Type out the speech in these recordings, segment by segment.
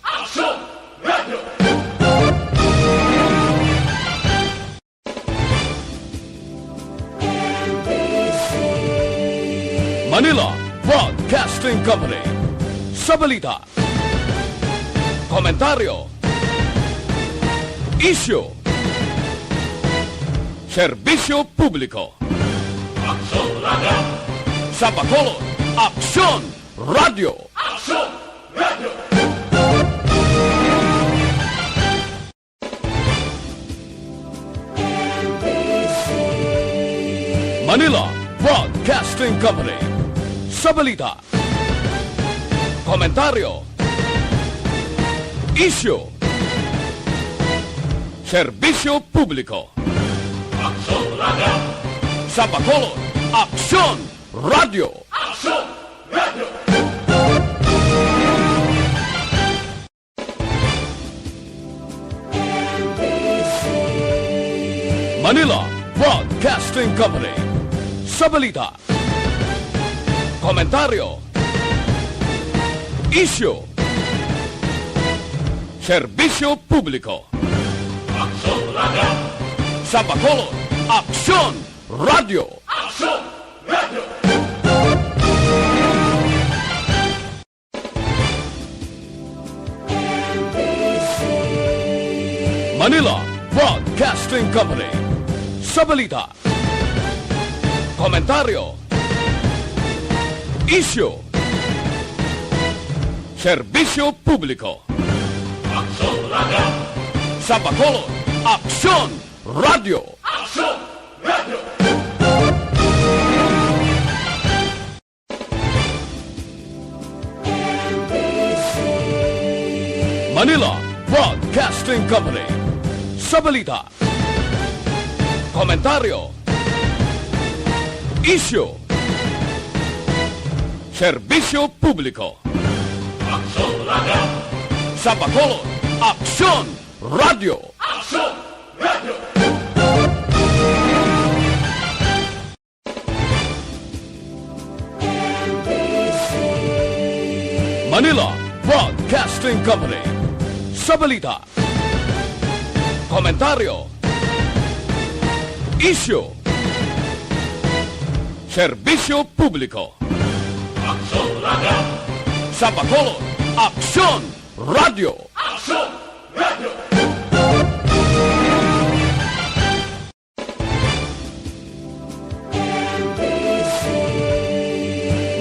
Aksyon! Radio! Manila Broadcasting Company. Sa balita, komentaryo, isyu, serbisyo publiko. Aksyon Radio! Sa Bacolod, Aksyon Radio! Aksyon Radio! Manila Broadcasting Company. Sa balita, komentaryo, isyu, serbisyo publiko. Aksyon Radio! Sa Bacolod, Aksyon Radio! Aksyon Radio! Manila Broadcasting Company. Sa balita, komentaryo, isyu, serbisyo publiko. Aksyon Radio! Sa Bacolod, Aksyon Radio! Aksyon Radio! Manila Broadcasting Company. Sa balita, komentaryo, isyu, serbisyo publiko. Aksyon Radio! Sa Bacolod, Aksyon Radio! Aksyon Radio! Manila Broadcasting Company. Sa balita, komentaryo, isyu, serbisyo publiko. Aksyon Radio! Sa Bacolod, Aksyon Radio! Aksyon Radio! Manila Broadcasting Company. Sa balita, komentaryo, isyu, serbisyo publiko. Aksyon Radio! Sa Bacolod, Aksyon Radio! Aksyon Radio!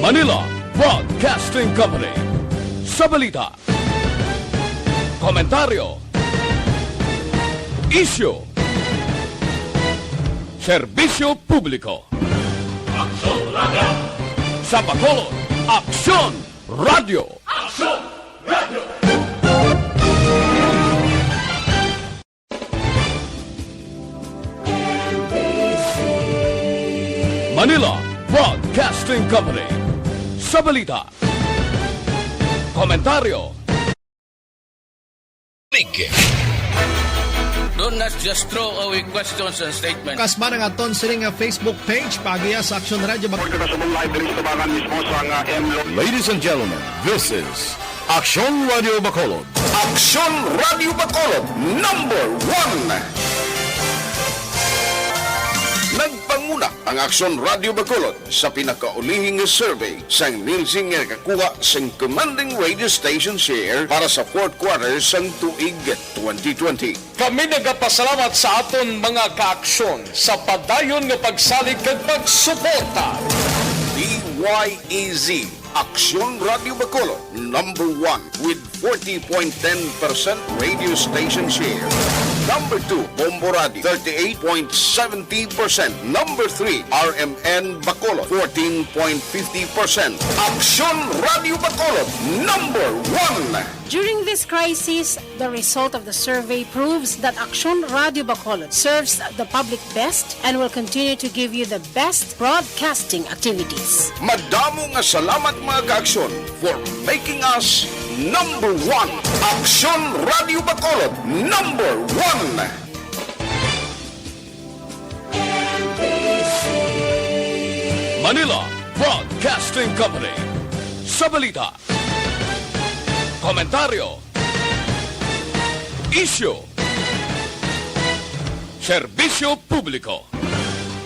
Manila Broadcasting Company. Sa balita, komentaryo, isyu, serbisyo publiko. Aksyon Radio! Sa Bacolod, Aksyon Radio! Aksyon Radio! Manila Broadcasting Company. Sa balita, komentaryo, Bulig. Do not just throw away questions and statements. Kasma ng aton sining nga Facebook page pagiya sa Aksyon Radio. Ladies and gentlemen, this is Aksyon Radio Bacolod. Aksyon Radio Bacolod, number 1. Nagpanguna ang Aksyon Radio Bacolod sa pinakaulihing survey sa Nielsen nga kakuha sa commanding radio station share para sa fourth quarter sang tuig 2020. Kami nagapasalamat sa aton mga kaaksyon sa padayon nga pagsalig kag pagsuporta. DYEZ Aksyon Radio Bacolod, number 1 with 40.10% radio station share. Number 2, Bombo Radio, 38.70%. Number 3, RMN Bacolod, 14.50%. Aksyon Radio Bacolod, number 1. During this crisis, the result of the survey proves that Aksyon Radio Bacolod serves the public best and will continue to give you the best broadcasting activities. Madamo nga salamat mga kaaksyon for making us number 1. Aksyon Radio Bacolod, number 1. Manila Broadcasting Company. Sa balita, komentaryo, Isyo. Serbisyo publiko.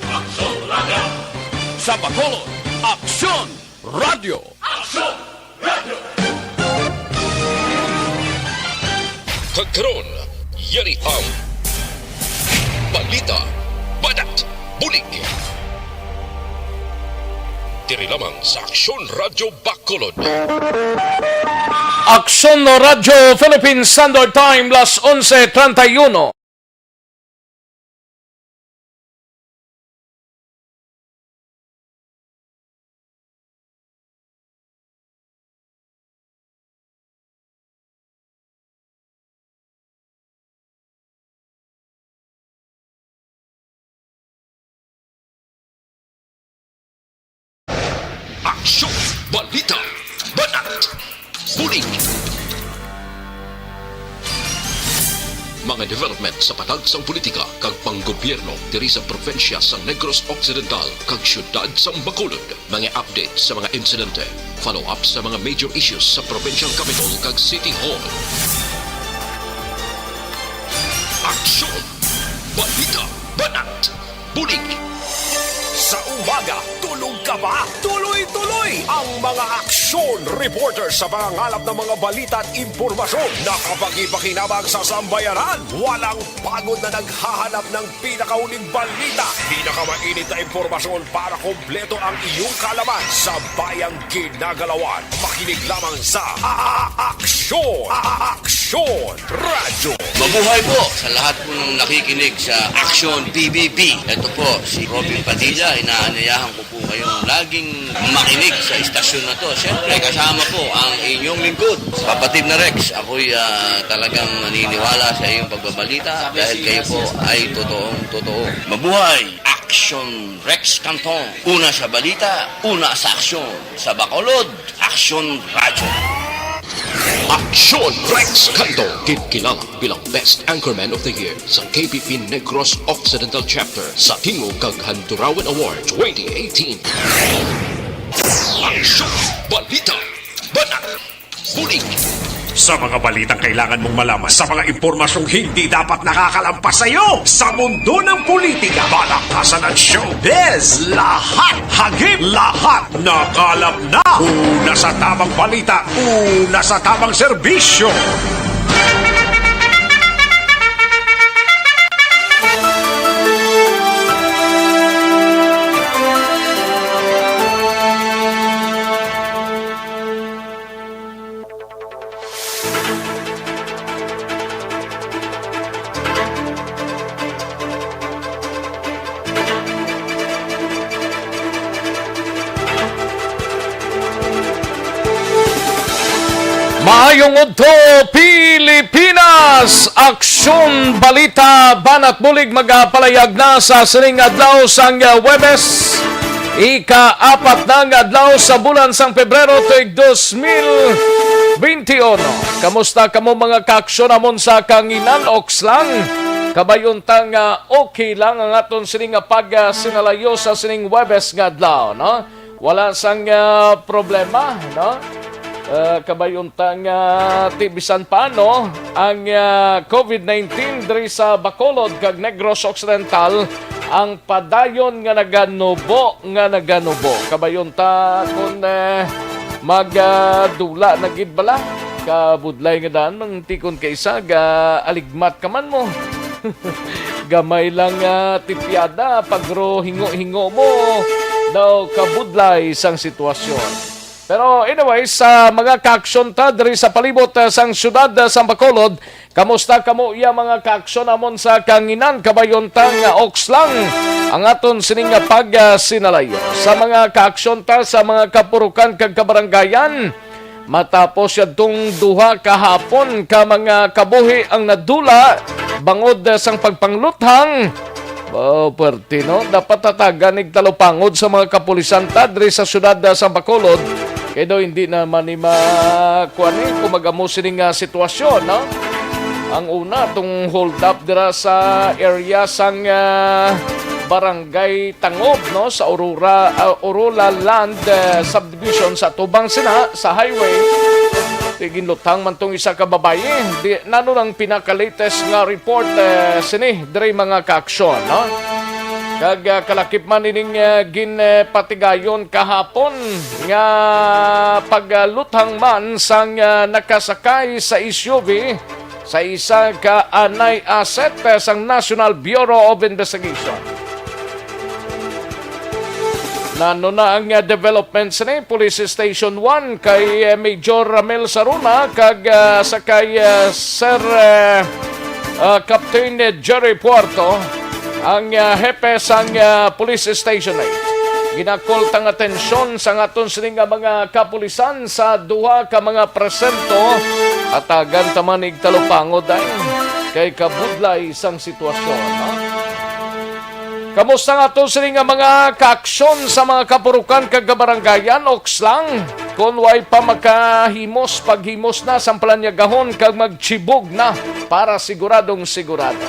Aksyon Radio. Sa Bacolod, Aksyon Radio. Aksyon Radio. Kagkaroon, yari ang Balita, Banat, Bulig. Diri lamang sa Aksyon Radio Bacolod. Aksyon Radio Philippine Standard Time, las 11:31. Aksyon, Balita, Banat, Bulig. Mga development sa patagsang politika kag panggobyerno diri sa probinsya sa Negros Occidental kag syudad sa Bacolod. Mga update sa mga insidente, follow up sa mga major issues sa provincial capital kag city hall. Aksyon, Balita, Banat, Bulig. Sa umaga, tulog ka ba? Tuloy-tuloy ang mga aksyon reporter sa mga ngalap ng mga balita at impormasyon na kapag-ipakinabang sa sambayanan. Walang pagod na naghahanap ng pinakauling balita. Pinakamainit na impormasyon para kompleto ang iyong kalaman sa bayang ginagalawan. Makinig lamang sa Aksyon! Aksyon Radio! Mabuhay po sa lahat po ng nakikinig sa Aksyon PBB. Ito po si Robin Padilla. Inaanayahan ko po kayong laging makinig sa istasyon na to. Siyempre, kasama po ang inyong lingkod. Kapatid na Rex, ako'y talagang naniniwala sa iyong pagbabalita dahil kayo po ay totoong-totoo. Mabuhay! Aksyon Rex Cantong. Una sa balita, una sa aksyon. Sa Bacolod, Aksyon Radio. Aksyon Rex Cantong, kilala bilang Best Anchorman of the Year sa KPP Negros Occidental Chapter sa Tingog kag Handurawan Award 2018. Aksyon, Balita, Banat, Bulig. Sa mga balitang kailangan mong malaman, sa mga impormasyong hindi dapat nakakalampas sa iyo, sa mundo ng politika, balakasan at showbiz, lahat, hagip, lahat, nakalap na. Una sa tamang balita, una sa tamang serbisyo. Maayong udto Pilipinas! Aksyon Balita Banat Bulig magapalayag na sa sining adlaw sang Webes. Ika-4 ng adlaw sa bulan sang Pebrero tuig 2021. Kamusta kamo mga kaaksyon amon sa kanginan okslang? Kabayuntang okay lang ang aton sining pag-sinalayo sa sining Webes nga adlaw, no? Wala sang problema, no? Kabayuntang tibisan paano ang COVID-19 diri sa Bacolod kag Negros Occidental ang padayon nga naganubo kabayunta kun magdula na gid bala kabudlay nga daan mang tikon kaysa ga aligmat ka man mo. Gamay lang tipyada pagro hingo-hingo mo daw kabudlay sang sitwasyon. Pero anyway, sa mga kaaksyon ta diri sa palibot sang syudad sa Bacolod, kamusta kamo iya mga kaaksyon amon sa kanginan kabayontang okslang ang aton sining pag-sinalayo. Sa mga kaaksyon ta sa mga kapurukan kag kabaranggayan, matapos yadtong duha kahapon ka mga kabuhi ang nadula bangod sang pagpangluthang. Perti, no? Dapat tatagan ig talupangod sa mga kapulisan ta diri sa syudad sa Bacolod. Kaya daw hindi naman ni kung mag-amo sining sitwasyon, no? Ang una, itong hold up dira sa area sang Barangay Tangob, no? Sa Aurora Land Subdivision sa Tubang Sina, sa highway. Tigin lutang man tong isa ka babae. Nano lang pinaka-latest nga report sini diri mga kaaksyon, no? Kag kalakip man ining ginpatigayon kahapon nga pagluthang man sang nakasakay sa SUV sa isa ka anay asset sang National Bureau of Investigation. Nano na ang developments ni Police Station 1 kay Major Ramel Saruna kag sa kay Sir Captain Jerry Puerto ang hepe sang Police Station 8. Ginakol tang atensyon sa aton sining mga kapulisan sa duha ka mga presento at agan taman igtalupangod ay kay kabudlay sang sitwasyon. Kamusta nga ito sining mga kaaksyon sa mga kapurukan kag kabaranggayan okslang kung way pa makahimos paghimos na sa planyagahon kag magchibog na para siguradong sigurado.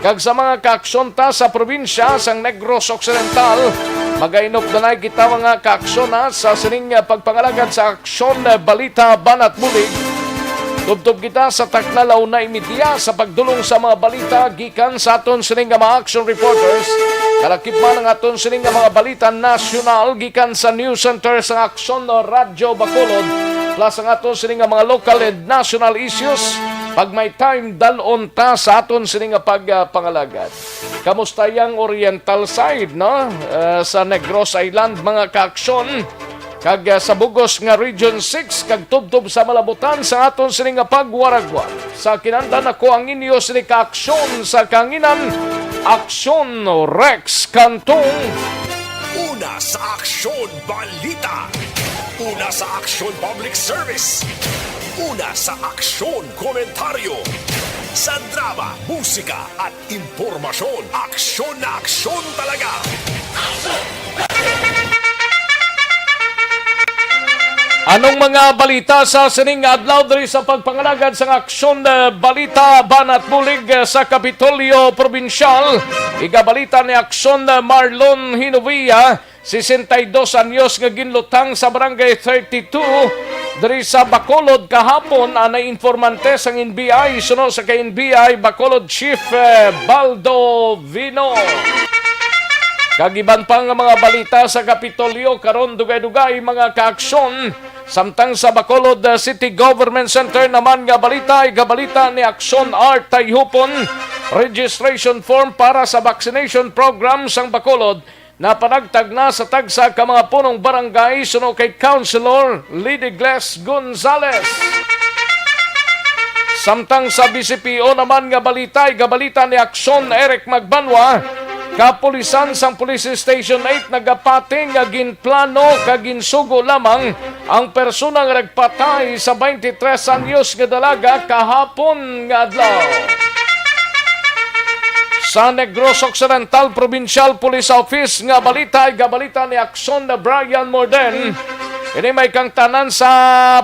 Kag sa mga kaaksyon ta sa probinsya sang Negros Occidental, magainop na kita mga kaaksyon sa sining pagpangalagad sa aksyon Balita, Banat, Bulig. Tubtob kita sa taklalaw na imidya sa pagdulong sa mga balita gikan sa aton sining mga action reporters. Kalakip man ang aton sining mga balita nasyonal gikan sa News Center sa Aksyon Radio Bacolod plus ang aton sining mga local and national issues. Pag may time, dalon ta sa aton sining pagpangalagad. Kamusta yang oriental side, no? Sa Negros Island, mga kaaksyon. Kag sa Bugos nga Region 6, kag tubtob sa Malabutan sa aton sining pagwaragwan. Sa kinandan ako ang inyo sining kaaksyon sa kanginan, Aksyon Rex Cantong. Una sa Aksyon Balita. Una sa Aksyon Public Service. Una sa Aksyon Komentaryo. Sa drama, musika at impormasyon, aksyon na aksyon talaga. Anong mga balita sa sining adlaw diri sa pagpangalagad sa Aksyon Balita Banat Bulig sa Kapitolyo Provincial? Igabalita ni Aksyon Marlon Hinovia, 62 anyos nga ginlutang sa Barangay 32 diri sa Bacolod kahapon na informante sang NBI suno sa kay NBI Bacolod Chief Baldo Vino. Kagiban pang mga balita sa Kapitolyo karon dugay-dugay mga kaaksyon. Samtang sa Bacolod City Government Center naman nga balita ay gabalita ni Aksyon Art Tayhupon, registration form para sa vaccination program sang Bacolod na panagtag na sa tagsa ka mga punong barangay suno kay Councilor Lidy Gles Gonzales. Samtang sa BCPO naman nga balita ay gabalita ni Aksyon Eric Magbanwa, kapulisan sang Police Station 8 nagapati nga ginplano kag ginsugo lamang ang persona nga nagpatay sa 23 anyos nga dalaga kahapon nga adlaw. Sa Negros Occidental Provincial Police Office nga balita ay gabalita ni Aksyon na Brian Morden. Ini may kang tanan sa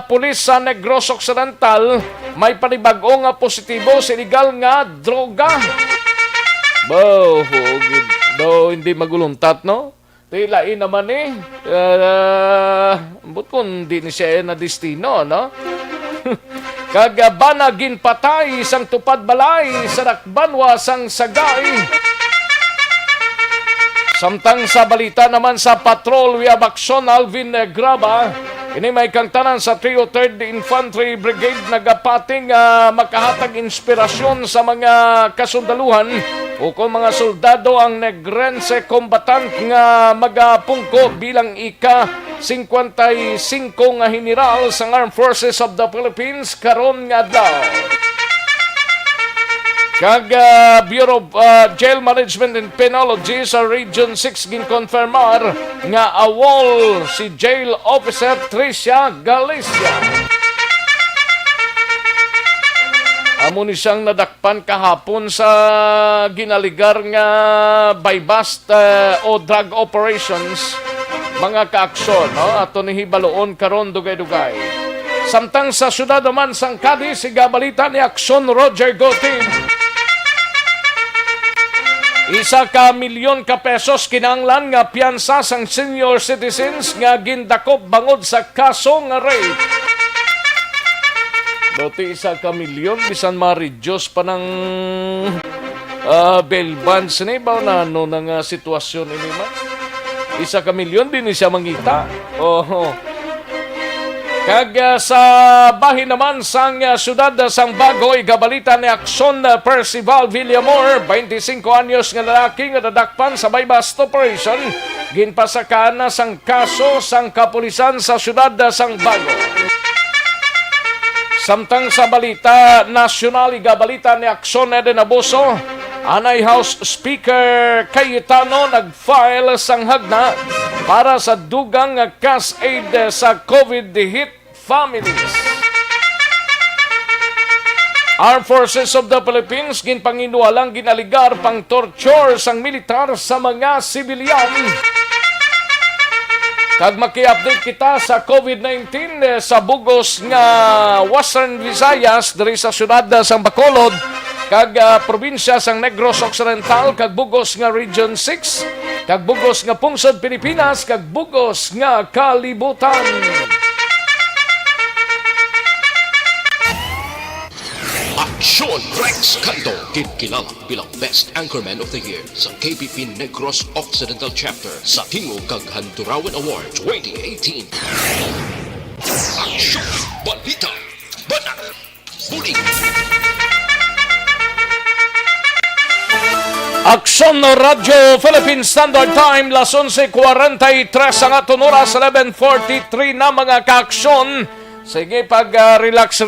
pulis sa Negros Occidental may panibag-o nga positibo sa illegal nga droga. Hindi maguluntat, no? Tilain naman but kung di ni siya na destino, no? Kagabana ginpatay sang tupad balay sa Nakbanwa sang Sagay. Samtang sa balita naman sa Patrol via Aksyon Alvin Graba, ini may kang tanan sa 303rd Infantry Brigade nagapating makahatag inspirasyon sa mga kasundaluhan o kung mga soldado ang negrense combatant nga magapungko bilang ika-55 nga general sa Armed Forces of the Philippines karon nga adlaw. Kag Bureau of Jail Management and Penology sa Region 6 ginkonfirmar nga awol si Jail Officer Tricia Galicia. Amo ni siyang nadakpan kahapon sa ginaligar nga by bust o drug operations mga kaaksyon, no? Ato ni hibaloon karon dugay-dugay. Samtang sa syudad naman sang Cadiz, sigabalita ni Aksyon Roger Gotin. 1 milyon ka pesos kinahanglan nga piyansa sang senior citizens nga gindakop bangod sa kaso nga rape. Buti 1 ka milyon, bisan ma-reduce pa ng bail bonds ni ba na ano ng sitwasyon ini man. 1 ka milyon din siya mangita. Kag sa bahin naman sang syudad sang Bagoy, gabalita ni Aksyon Percival Villamor, 25 anyos nga lalaki nga nadakpan sa bypass operation, ginpasakaan na sang kaso sang kapulisan sa syudad sang Bagoy. Samtang sa balita nasyonal, gabalita ni Aksyon Eden Abuso, Anay House Speaker Cayetano nag-file sang hagna para sa dugang cash aid sa COVID hit families. Armed Forces of the Philippines ginpanginualang ginaligar pang torture sang militar sa mga sibilyan. Kag maki-update kita sa COVID-19 sa bugos nga Western Visayas diri sa syudad sang Bacolod, kag probinsya sang Negros Occidental, kag bugos nga Region 6, kag bugos nga Pungsod Pilipinas, kag bugos nga Kalibutan. Aksyon Rex Cantong, kinilala bilang Best Anchorman of the Year sa KPP Negros Occidental Chapter sa Tingog kag Handurawan Award 2018. Aksyon, Balita, Banat, Bulig. Aksyon Radio Philippine Standard Time, las 11:43 ang aton oras, 11:43 na mga ka-aksyon. Sige, relax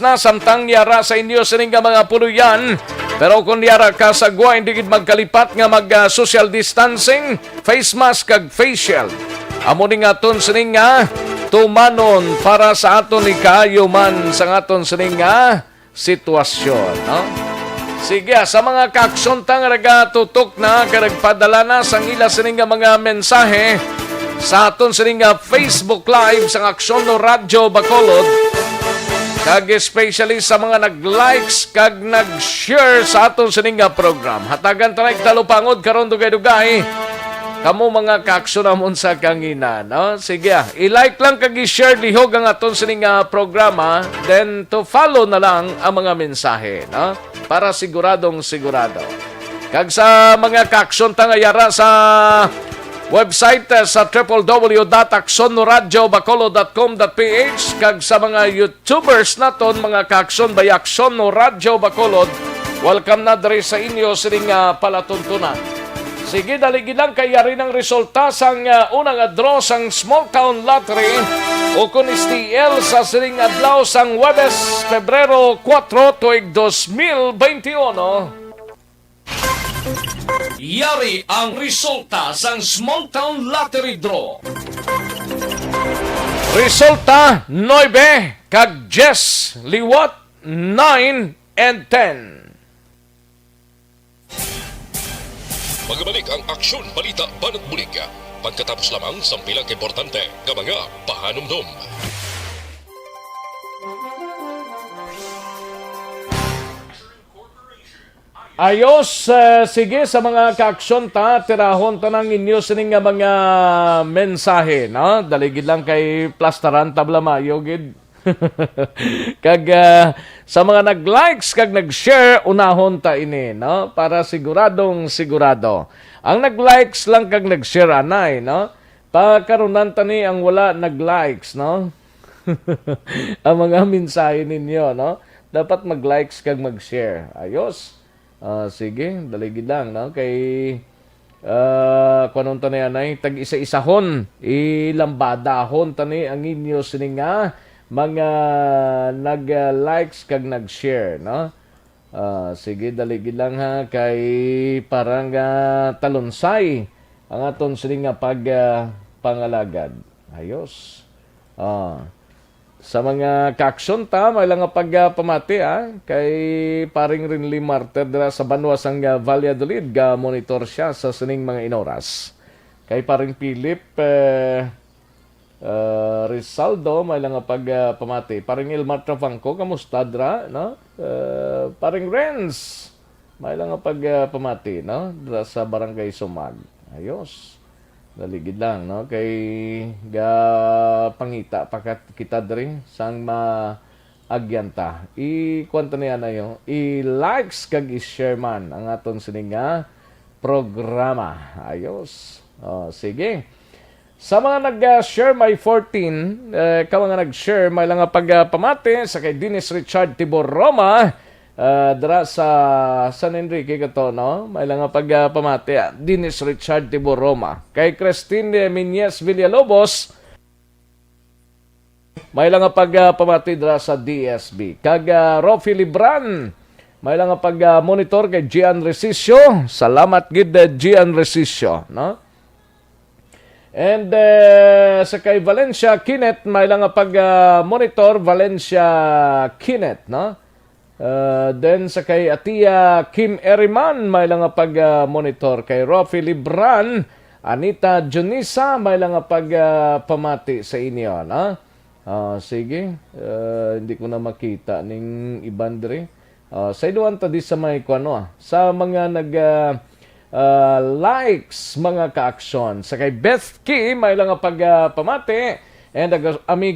na, samtang yara sa inyo sining mga puluyan. Pero kung yara ka sa gwa, hindi magkalipat nga mag-social distancing, face mask kag face shield. Amo ni nga aton sining nga tumanon para sa aton ikayuman sa aton sining nga sitwasyon, no? Sige, sa mga kaksyon tang tutok na, karagpadala na sang ila sining mga mensahe sa aton sining Facebook Live sang Aksyon no Radyo Bacolod, kag especially sa mga nag-likes kag nag-share sa aton sining program. Hatagan tanig talupangod karon dugay-dugay kamo mga kaksyon namon sa kangina, no? Sige, i-like lang kag i-share lihog ang aton sining programa, then to follow na lang ang mga mensahe, no? Para siguradong sigurado. Kag sa mga kaksyon tangayara sa website sa www.aksyonoradyobacolod.com.ph, kag sa mga YouTubers naton, mga kaaksyon by Aksyon no Radyo Bacolod, welcome na diri sa inyo sining palatuntunan. Sige, daligid lang kayari ng resulta sang unang draw sang Small Town Lottery o kun STL sa sining adlaw sang Huwebes, Pebrero 4, tuig 2021. Yari ang resulta sang Small Town Lottery Draw. Resulta 9 kag 10, liwat 9 and 10. Magbalik ang Aksyon Balita Banat Bulig. Pagkatapos lamang sa pilang importante nga mga pahanumdum. Ayos, sige, sa mga kaaksyon tirahon tanang inyo sining nga mga mensahe, no? Daligid lang kay plastaran tabla mayo gid. Kag sa mga nag-likes kag nag-share, unahon ta ini, no? Para siguradong sigurado. Ang nag-likes lang kag nag-share anay, no? Pakarunan tani ang wala nag-likes, no? Ang mga mensahe ninyo, no? Dapat mag-likes kag mag-share. Ayos. Sige, daligid lang, no? Kay kunon tani anay tag isa-isahon, ilambadahon tani ang inyo sining mga nag-likes kag nag-share, no? Sige, daligid lang ha, kay parang talunsay ang aton sining pangalagad. Ayos. Sa mga kaaksyon may lang pagpamati kay paring Rinly Marter dira sa Banwas ang Valladolid, monitor siya sa sining mga inoras. Kay paring Philip Rizaldo may lang pagpamati. Paring Ilmar Travanco, kamusta dra, no? Paring Renz may lang pagpamati, no? Dira sa Barangay Sumag. Ayos. Daligid lang, no? Kay pangita pakat kita diri sang agyanta. I-kwento niya na yun. I-likes kag i-share man ang aton sininga programa. Ayos. Sige. Sa mga nag-share may 14, ka mga nag-share may lang pagpamati sa kay Dennis Richard Tibor Roma, dara sa San Enrique kato, no? May lang pagpamati. Dennis Richard Tibor Roma. Kay Christine Minyes Villalobos, may lang pagpamati dara sa DSB. Kag Rofi Libran, may lang pag-monitor kay Gian Resisio. Salamat gid Gian Resisio, no? And sa kay Valencia Kinet, may lang pag-monitor Valencia Kinet, no? Then sa kay Atia Kim Eriman, may lang pag-monitor kay Rofi Libran, Anita Junisa, may lang pag-pamati sa inyo, no? Sige, hindi ko na makita ning ibandre. Sa iluan ta di sa may kuano, sa mga likes mga ka-aksyon. Sa kay Beth Key, may lang pagpamati. And Ami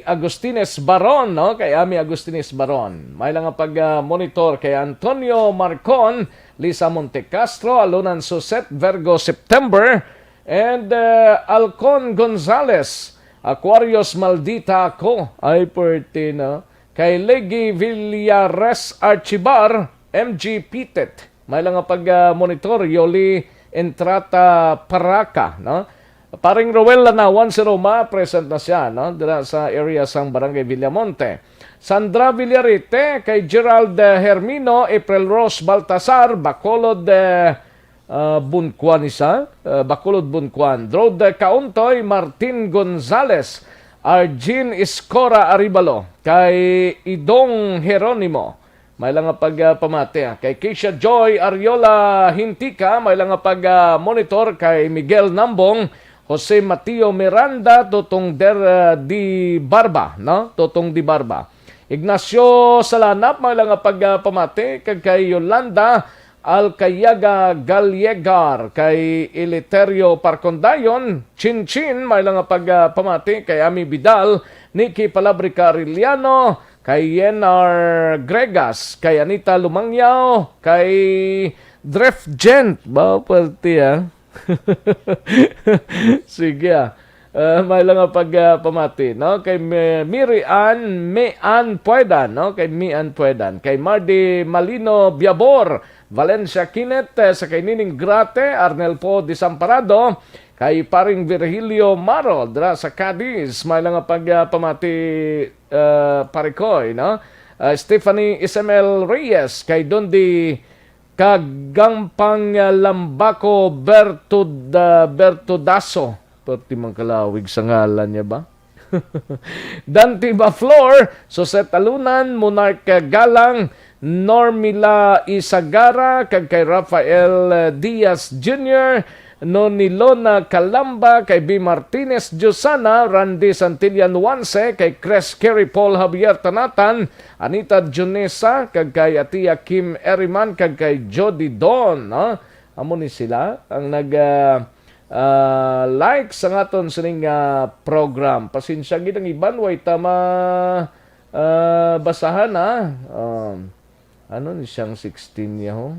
Agustines Baron, no? Kay Ami Agustines Baron. May lang pag-monitor kay Antonio Marcon, Lisa Montecastro, Alunan Suset, Virgo September, and Alcon Gonzales, Aquarius Maldita ako. Ay, perti, no? Kay Legi Villares Archibar, MG Pitet. May lang pag-monitor, Yoli Entrata Paraca, no? Paring Rowella na 1-0 present na siya, no? Dira sa area sang Barangay Villamonte. Sandra Villarite, kay Gerald Hermino, April Rose Baltasar, Bacolod Buncuan isa, Bacolod Buncuan. Drod Kauntoy, Martin Gonzales, Arjin Iscora Aribalo, kay Idong Jeronimo, may lang pagpamati. Kay Keisha Joy Ariola Hintika, may lang pag-monitor kay Miguel Nambong, Jose Mateo Miranda, Totong Di Barba, no? Totong Di Barba. Ignacio Salanap, may lang pagpamati kay Yolanda Alcayaga Gallegar, kay Eleuterio Parcondayon, Chinchin, may lang pagpamati kay Ami Vidal, Nikki Palabrica Ariliano, kay Yenar Gregas, kay Anita Lumangyaw, kay Dref Gent, ba pati Sige may lang pagpamati, no? Kay Mian Puedan, no? Kay Mian Puedan, kay Mardi Malino Biabor, Valencia Kinet, sa kay Nining Grate, Arnel Po Desamparado, kay paring Virgilio Maro, dra sa Cadiz, may lang pagpamati Parikoy, no? Stephanie Isabel Reyes, kay Dondi Kagampang Lambaco Bertudaso, pati mang kalawig sa ngalan niya ba? Dante Baflor, Suset Alunan, Monarch Galang, Normila Isagara, kag kay Rafael Diaz Jr., Nonilona Calamba, kay B. Martinez Josana, Randy Santillan Wanse, kay Chris Kerry Paul Javier Tanatan, Anita Junesa, kag kay Atia Kim Eriman, kag kay Jody Don, no? Amo ni sila ang like sa ngaton sining program. Pasensya gid ang iban way tama basahan ano ni siyang 16 niya ho.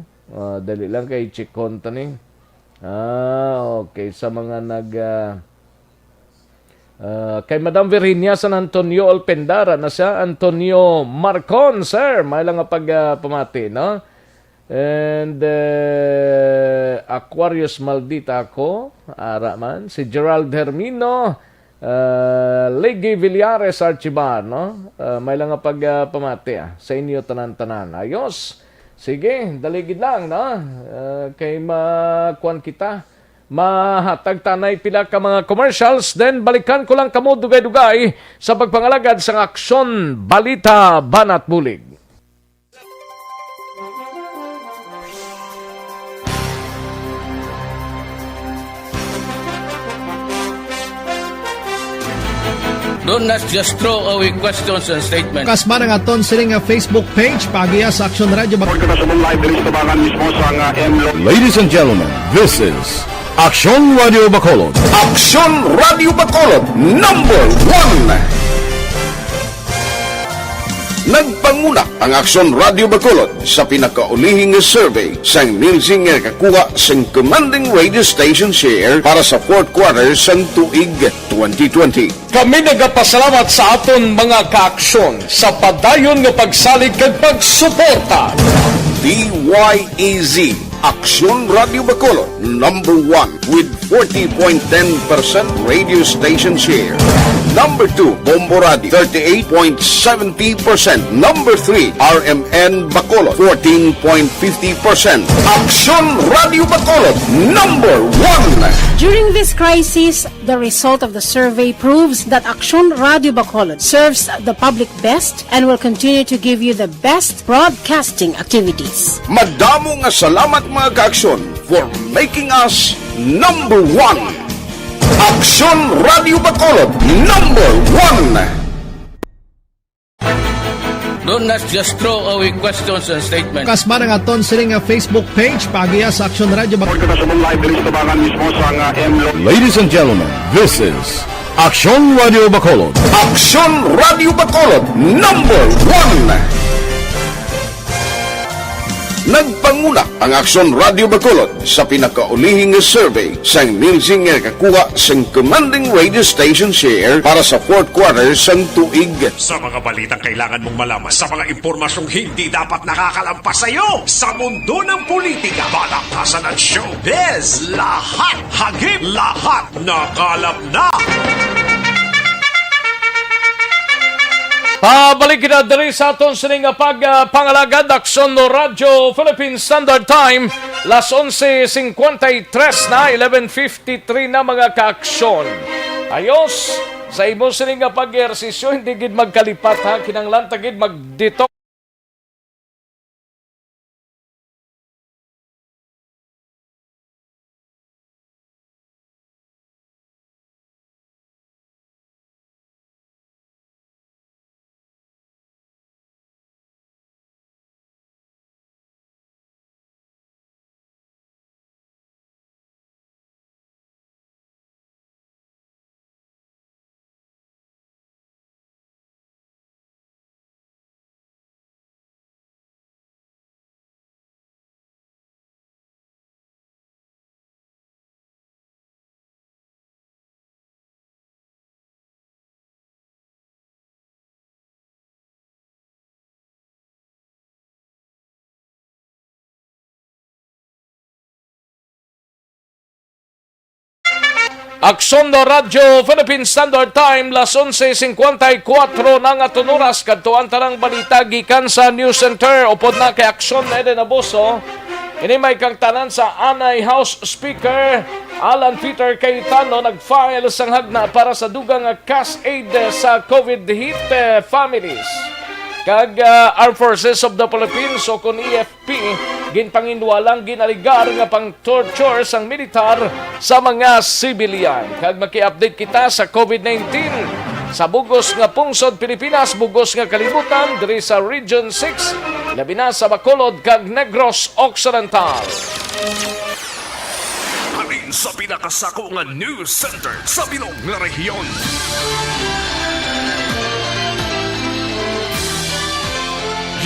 Dali lang kay Chikon tani. Okay, sa mga kay Madam Virginia San Antonio Alpendara na siya, Antonio Marcon, sir, may lang pamati, no? And Aquarius Maldita ako, ara man, si Gerald Hermino, Legi Villares Archibar, no? May lang pamati sa inyo tanan-tanan. Ayos. Sige, daligid lang, no? Kay makuan kita. Mahatag tanay pila ka mga commercials, then balikan ko lang kamo dugay-dugay sa pagpangalagad sa Aksyon, Balita, Banat, Bulig. Do not just throw away questions and statements. Kasman ang aton sining Facebook page pagiya sa Aksyon Radio Bacolod. Ladies and gentlemen, this is Aksyon Radio Bacolod. Aksyon Radio Bacolod, #1. Nagpanguna ang Aksyon Radio Bacolod sa pinakaulihing survey sang Nilsing nga kakuha sang commanding radio station share para sa fourth quarter sang tuig 2020. Kami nagapasalamat sa aton mga kaaksyon sa padayon nga pagsalig kag pagsuporta. DYEZ Aksyon Radio Bacolod, number 1 with 40.10% radio station share. Number 2, Bombo Radio, 38.70%. Number 3, RMN Bacolod, 14.50%. Aksyon Radio Bacolod, number 1. During this crisis, the result of the survey proves that Aksyon Radio Bacolod serves the public best and will continue to give you the best broadcasting activities. Madamo nga salamat mga kaaksyon for making us number 1. Aksyon Radio Bacolod, number 1. Do not just throw away questions and statements. Kasma ng aton sining nga Facebook page pagiya sa Aksyon Radio Bacolod. Ladies and gentlemen, this is Aksyon Radio Bacolod. Aksyon Radio Bacolod, number 1. Nagpanguna ang Aksyon Radio Bacolod sa pinakaulihing survey sang Nilsing nga kakuha sang commanding radio station share para sa fourth quarter sang tuig. Sa mga balitang kailangan mong malaman, sa mga impormasyong hindi dapat nakakalampas sa iyo, sa mundo ng politika, balakasan at showbiz, lahat, hagip, lahat, nakalap na! Pabalik kita diri sa aton sining nga pangalagad Aksyon no Radyo Philippine Standard Time las 11:53 na 11:53 na mga kaaksyon. Ayos sa imo sining nga pag-ehersisyo hindi gid magkalipat ha kinanglan ta gid mag-detox. Aksyon no Radyo Philippine Standard Time las 11:54 na nga tunuras kadtuan tanang balita gikan sa News Center upod na kay Aksyon na Eden Abuso. Ini may kang tanan sa Anay House Speaker Alan Peter Cayetano nag-file sang hagna para sa dugang cash aid sa COVID hit families. Kag Armed Forces of the Philippines o kun EFP ginpanginwalang ginaligar nga pang torture sang militar sa mga civilian. Kag maki-update kita sa COVID-19 sa bugos nga pungsod Pilipinas, bugos nga kalibutan diri sa Region 6, labi na sa Bacolod kag Negros Occidental. Halin sa pinakasako nga news center sa bilog nga rehiyon.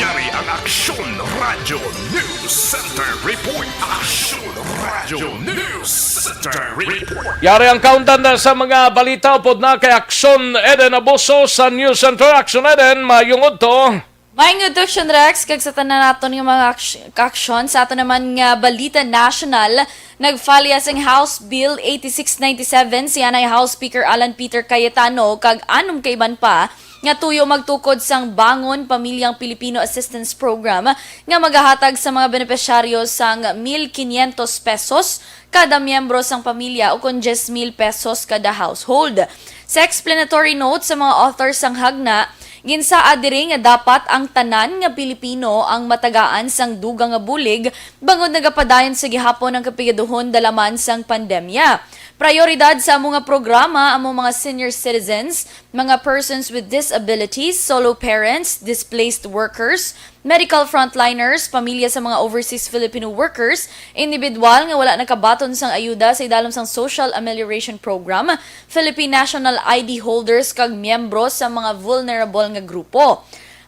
Yari ang Aksyon Radio News Center Report. Aksyon Radio News Center Report. Yari ang countdown na sa mga balita upod na kay Aksyon Eden Abuso sa News Center. Aksyon Eden, mayungod to. May introduction Rex, kag sa tanan naton yung mga aksyon. Sa ato naman nga Balita National, nagfalya sang House Bill 8697 si Anay House Speaker Alan Peter Cayetano kag anom kaiban pa nga tuyo magtukod sang Bangon Pamilyang Pilipino Assistance Program nga magahatag sa mga benepisyaryo sang 1,500 pesos kada miyembro sang pamilya o kun 10,000 pesos kada household. Sa explanatory note sa mga authors sang hagna, ginsaa diri nga dapat ang tanan nga Pilipino ang matagaan sang duga nga bulig bangod nagapadayon sa gihapon ang kapigaduhon dalaman sang pandemya. Prioridad sa mga programa ang mga senior citizens, mga persons with disabilities, solo parents, displaced workers, medical frontliners, pamilya sa mga overseas Filipino workers, individual nga wala nakabaton sang ayuda sa idalom sang Social Amelioration Program, Philippine National ID holders kag miyembro sa mga vulnerable nga grupo.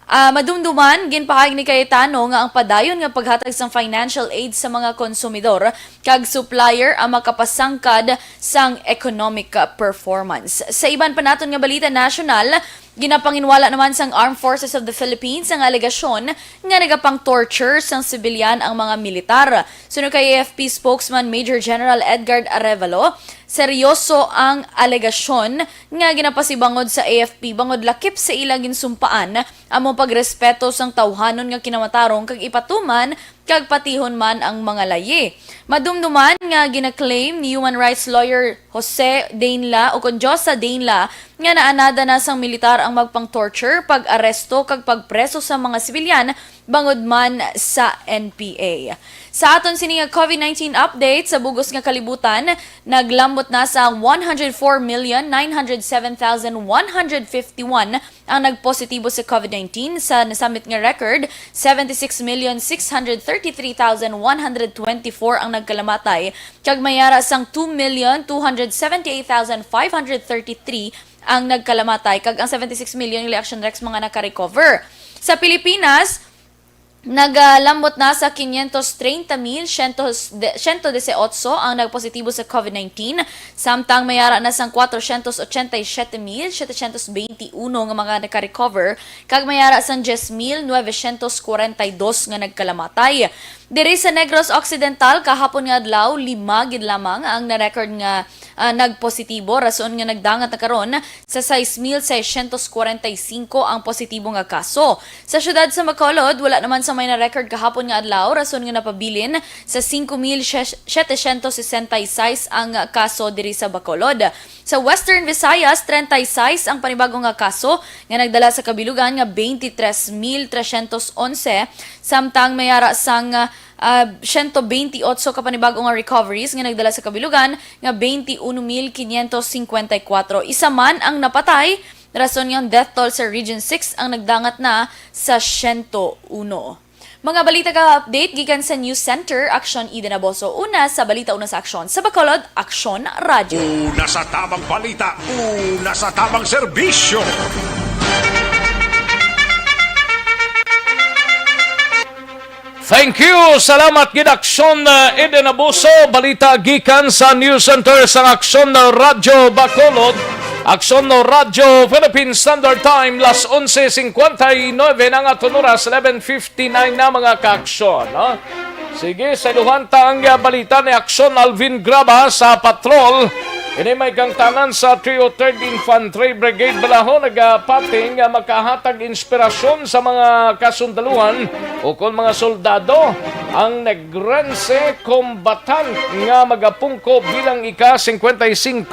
Madumduman, ginpahayag ni Cayetano nga ang padayon nga paghatag sang financial aid sa mga konsumidor kag supplier ang makapasangkad sang economic performance. Sa iban pa naton nga balita national, ginapanginwala naman sang Armed Forces of the Philippines ang alegasyon nga nagapang-torture sang sibilyan ang mga militar. Suno kay AFP spokesman Major General Edgar Arevalo, seryoso ang alegasyon nga ginapasibangod sa AFP bangod lakip sa ilang ginsumpaan amo pagrespeto sang tawhanon nga kinamatarong kag ipatuman kag patihon man ang mga layi. Madumduman nga gina-claim ni human rights lawyer Jose Dainla o Conjosa Dainla nga naanada na sang militar ang magpang-torture, pag-aresto kag pagpreso sa mga sibilyan bangod man sa NPA. Sa aton sining COVID-19 update sa bugos nga kalibutan, naglambot na sa 104,907,151 ang nagpositibo sa COVID-19 sa nasamit nga record, 76,633,124 ang nagkalamatay, kag mayara sang 2,278,533 ang nagkalamatay, kag ang 76 million election rex mga naka-recover. Sa Pilipinas, naglambot na sa 530,118 ang nagpositibo sa COVID-19, samtang mayara na sang 487,721 nga mga naka-recover, kag mayara sang 10,942 nga nagkalamatay. Diri sa Negros Occidental, kahapon nga adlaw, 5 gid lamang ang na-record nga nagpositibo, rason nga nagdangat na karon sa 6,645 ang positibo nga kaso. Sa syudad sa Bacolod, wala naman sa may na-record kahapon nga adlaw, rason nga napabilin sa 5,766 ang kaso diri sa Bacolod. Sa Western Visayas, 36 ang panibagong nga kaso nga nagdala sa kabilugan nga 23,311, samtang mayara sang 128 ka panibagong nga recoveries nga nagdala sa kabilugan nga 21,554. Isa man ang napatay, rason nga death toll sa Region 6 ang nagdangat na sa 101. Mga balita ka update gikan sa News Center, Aksyon Ida Naboso. Una sa balita, una sa Aksyon. Sa Bacolod, Aksyon Radio. Una sa tamang balita, una sa tamang serbisyo. Thank you! Salamat gid Aksyon Ida Naboso. Balita gikan sa News Center sa Aksyon Radio Bacolod. Aksyon Radio Philippine Standard Time, las 11:59 ng aton oras, 11:59 na mga ka-aksyon. No? Sige, sa iluhanta ang balita ni Aksyon Alvin Graba sa patrol. Ini may gangtanan sa 303rd Infantry Brigade Balaho, nagapating makahatag inspirasyon sa mga kasundaluhan o kung mga soldado ang Negrense Combatant nga magapungko bilang ika-55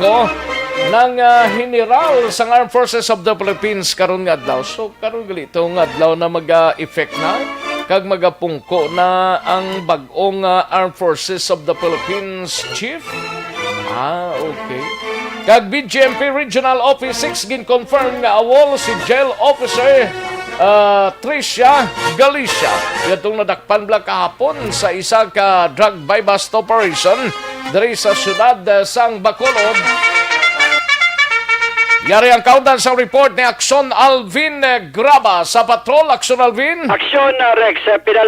ng General sa Armed Forces of the Philippines karon nga adlaw. So karon galito nga adlaw na mag-effect na kag magapungko na ang bag-ong Armed Forces of the Philippines Chief. Okay. Kag BGMP Regional Office 6 gin-confirm nga awol si Jail Officer Tricia Galicia. Itong nadakpan bla kahapon sa isa ka drug buy-bust operation diri sa syudad sang Bacolod. Yari ang kauntan sa report ni Aksyon Alvin Graba sa patrol. Aksyon Alvin? Aksyon Rex, pila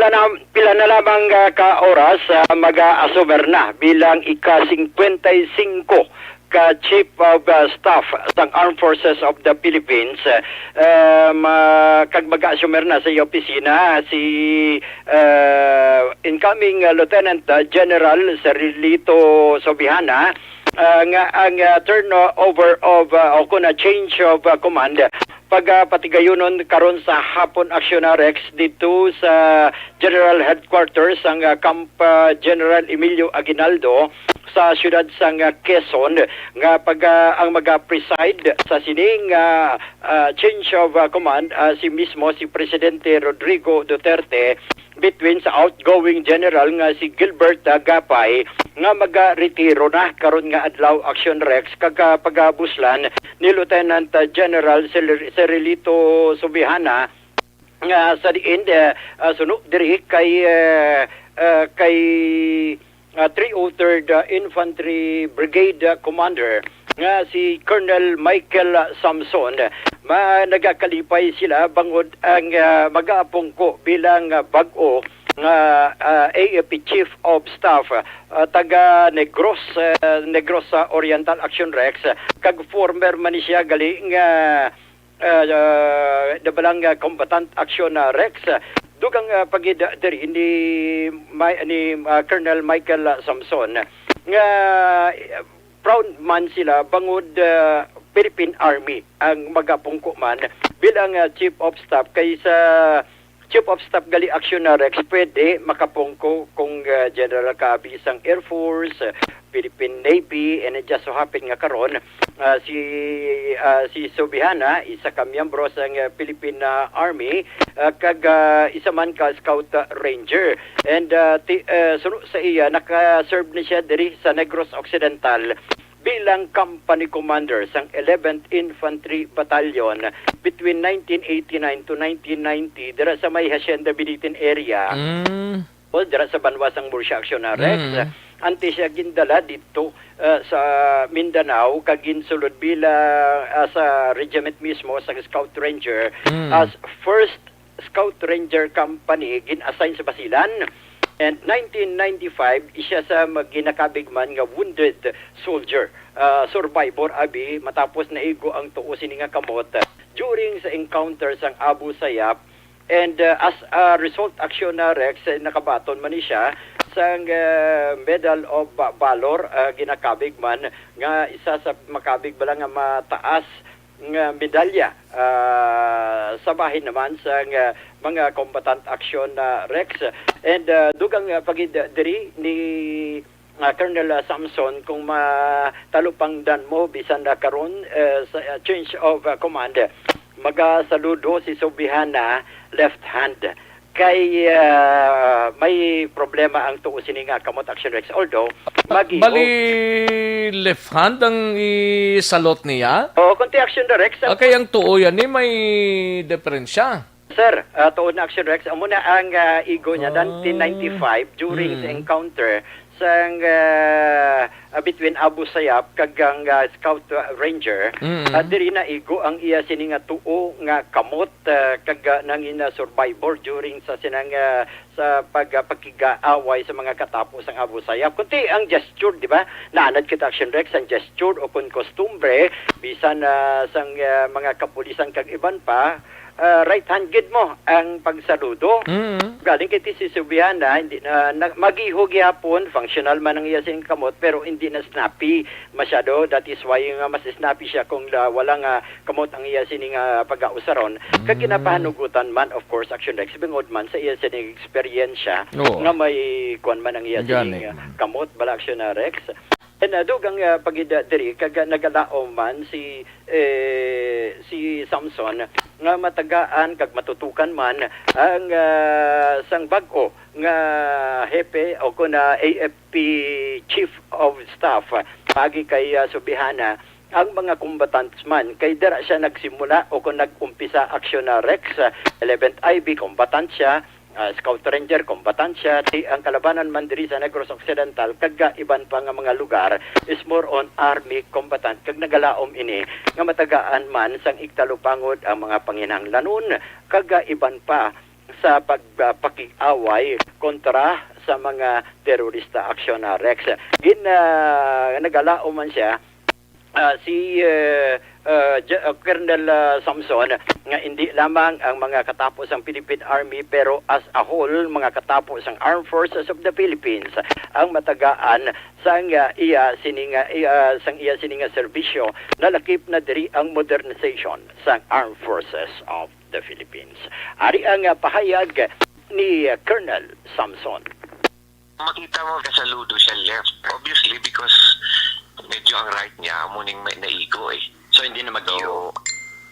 na lamang ka oras mag-asumer na bilang ika-55 ka Chief of Staff ng Armed Forces of the Philippines. Kag mag-asumer na sa iyo opisina si incoming Lieutenant General Cerilito Sobihana, nga ang turnover of o kuna change of command pagpatigayonon karon sa hapon Aksyon Rex dito sa General Headquarters ang Camp General Emilio Aguinaldo sa siyudad sang Quezon nga ang maga-preside sa sining change of command si Presidente Rodrigo Duterte between sa outgoing general nga si Gilbert Gapay nga maga-retiro na karon nga adlaw Aksyon Rex kag pagabuslan ni Lieutenant General Cerilito Subihana nga sa diin suno diri kay 303rd Infantry Brigade Commander nga si Colonel Michael Samson. Nagakalipay sila bangod ang mag-aapongko bilang bag-o nga AFP Chief of Staff taga Negros Oriental Action Rex kag former man siya galing dabalang combatant Aksyon Rex. Dugang pagid diri ni Colonel Michael Samson nga proud man sila bangod Philippine Army ang magapungko man bilang Chief of Staff kaysa Chief of Staff gali Aksyon Rex pwede makapungko kung General Kabi isang Air Force, Philippine Navy, and it just so happen nga karon si Subihana isa ka miyembro sa Philippine Army kag isa man ka Scout Ranger, and sunod sa iya naka-serve ni siya diri sa Negros Occidental bilang company commander sang 11th Infantry Battalion between 1989 to 1990 dira sa may Hacienda Bilitin area. O dira sa Banwasang Murcia Aksyon Rex. Ante siya gindala dito sa Mindanao kag ginsulod bilang sa regiment mismo sa Scout Ranger as first Scout Ranger Company gin-assign sa Basilan. And 1995, isa sa ginakabigman nga wounded soldier, survivor abi matapos naigo ang tuo sini nga kamot during sa encounter sang Abu Sayyaf, and as a result Aksyon Rex nakabaton man ni siya sang Medal of Valor ginakabigman nga isa sa makabig bala nga mataas nga medalya sa bahin naman sa mga combatant Aksyon Rex, and dugang pagid diri ni Colonel Samson kung matalupangdan mo bisan na karon sa change of command magasaludo si Subihana left hand kay may problema ang tuo sini nga kamot Aksyon Rex, although bali left hand ang isalot niya. Kunti Aksyon Rex okay, ang tuo yan ni may diferensya. Sir, tuon na Aksyon Rex amo na ang igo niya 1995 during the encounter sang between Abu Sayyaf kag ang Scout Ranger. Diri na igo ang iya sini nga tuo nga kamot kag nangina survivor during sa sinang sa pagkigaaway sa mga katapos ang Abu Sayyaf. Kunti ang gesture, di ba? Naanad kita Aksyon Rex ang gesture o kun kostumbre bisan sang mga kapulisan kag iban pa. Right hand gid mo ang pagsaludo. Galing kay si Subihana, hindi na magihog yapon, functional man ang iya sing kamot pero hindi na snappy masyado. That is why nga mas snappy siya kung walang kamot ang iya sining pag-ausaron. Kag ginapahanugutan man of course Aksyon Rex bingod man sa iya sining experience nga may kuan man ang iya sining kamot bala Aksyon Rex. And dugang pagida diri kag nagalaom man si Samson nga matagaan kag matutukan man ang sang bag-o nga hepe o kuna AFP Chief of Staff pagi kay Subihana ang mga combatants man kay dira siya nagsimula o kung nag-umpisa Aksyon Rex 11th IB combatant siya, Scout Ranger combatant siya, ang kalabanan man diri sa Negros Occidental kag iban pa nga mga lugar is more on army combatant kag nagalaom ini nga matagaan man sang iktalupangod ang mga panginahanglanon kag iban pa sa pagpakig-away kontra sa mga terorista Aksyon Rex. Nagalaom man siya si Colonel Samson nga hindi lamang ang mga katapos ng Philippine Army pero as a whole mga katapos ng Armed Forces of the Philippines ang matagaan sang iya sininga serbisyo nalakip na diri ang modernization sang Armed Forces of the Philippines. Ari ang pahayag ni Colonel Samson. Makita mo kasaludo siya left obviously because medyo ang right niya muning may naigo eh. So hindi na mag-iyo.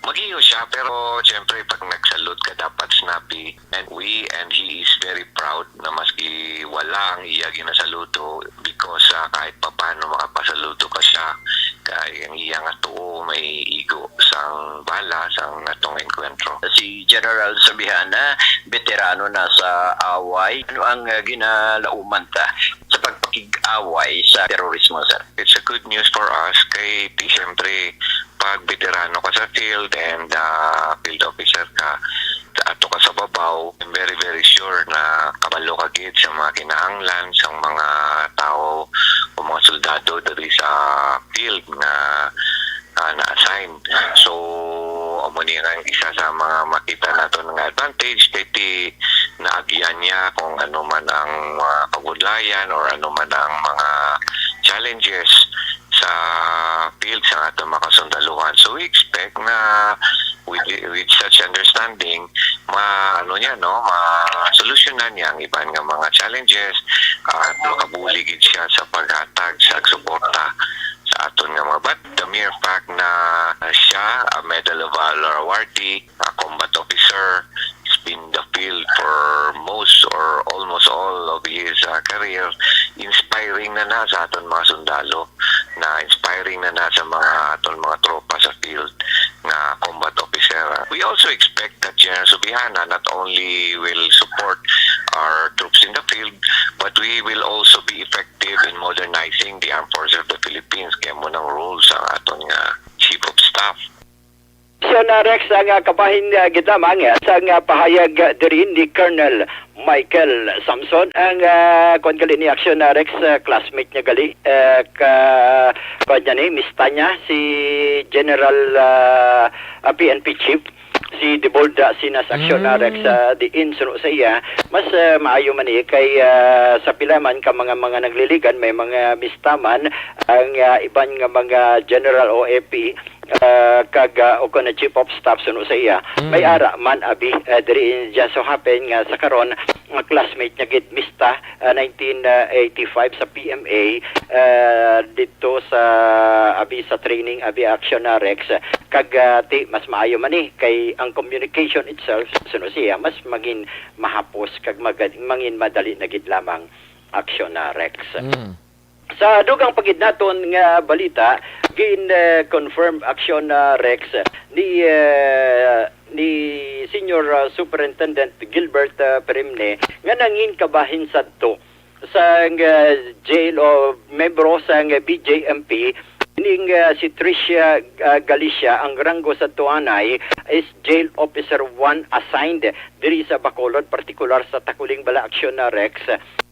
Mag-iyo siya pero siyempre pag nagsalute ka dapat snappy, and he is very proud na maski wala ang iya ginasaludo because kahit papano makapasaludo pa siya kaya ang iya nga tuo may igo sang bala sang atong enkwentro. Si General Subihana veterano na sa away, ano ang ginalauman ta sa pakikig-away sa terorismo, sir. It's a good news for us kay siyempre pag veterano ka sa field and field officer ka, ato ka sa babaw, I'm very very sure na kabalo ka gid sa mga kinahanglan sa mga tao o mga soldado diri sa field na na-assign. So, amo ni nga isa sa mga makita nato ng advantage kay naagyan niya kung ano man ang mga kagudlayan or ano man ang mga challenges sa field sa atong mga kasundaluhan. So we expect na with such understanding, ma-solusyonan niya ang ibang nga mga challenges at makabuligid siya sa paghatag sa suporta sa aton nga mga. But the mere fact na siya, a Medal of Valor awardee, a combat officer, has been in the field for most or almost all of his career, inspiring na sa aton mga sundalo, na inspiring na sa mga aton mga tropa sa field na combat officer. We also expect that General Subihana not only will support our troops in the field, but we will also be effective in modernizing the armed forces of the Philippines. Kaya mo ng rules ang aton Chief of Staff. So na Rex, ang kabahin gitamang sa pahayag diri ni Colonel Michael Samson, ang kon gali ni Aksyon na Rex, classmate niya gali, kanya ni mista niya si General PNP Chief si Debolda sinas Aksyon na Rex di insuno sa iya. Mas maayo man kay sa pilaman ka mga nagliligan, may mga mistaman ang iban nga mga General o AP o na Chief of Staff suno sa iya, may ara man abi diri just so happen nga sa karon classmate niya gid mista 1985 sa PMA dito sa abi sa training abi Aksyon na Rex, kag mas maayo man kay ang communication itself suno siya mas maging mahapos kag mangin madali na gid lamang Aksyon na Rex. Sa dugang pagid naton nga balita, gin-confirm Aksyon Rex ni Senior Superintendent Gilbert Perimne nga nangin kabahin sadto sa jail o membro sa BJMP ning si Tricia Galicia. Ang ranggo sa tuanay is Jail Officer 1 assigned diri sa Bacolod, particular sa Takuling Bala Aksyon Rex.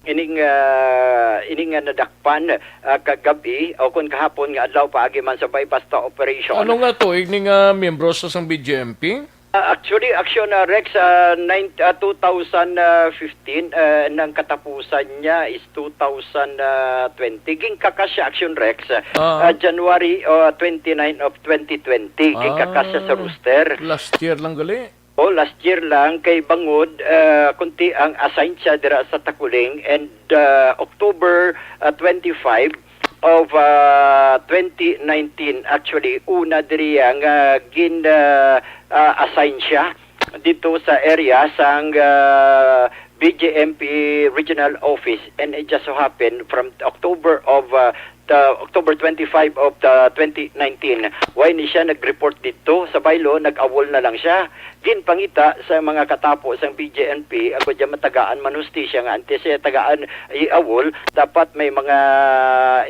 Ining nadakpan kagabi o kun kahapon nga adlaw paagi man sa bypass ta operation. Ano nga to igning miyembro sa BJMP? Actually, Aksyon Rex 2015 nang katapusan niya is 2020. Ging kakasya Aksyon Rex January 29 of 2020. Ging kakasya sa rooster. Last year lang gali. Last year lang kay bangod kunti ang assigned siya dira sa Takuling, and October 25 of 2019 actually una diri ang assign siya dito sa area sang BJMP Regional Office, and it just so happened from October 25 of 2019 why ni siya nag-report dito sa baylo, nag-awol na lang siya. Ginpangita sa mga katapo sang BJNP, ako dyan matagaan manusti siya nga antes siya tagaan i-awol, dapat may mga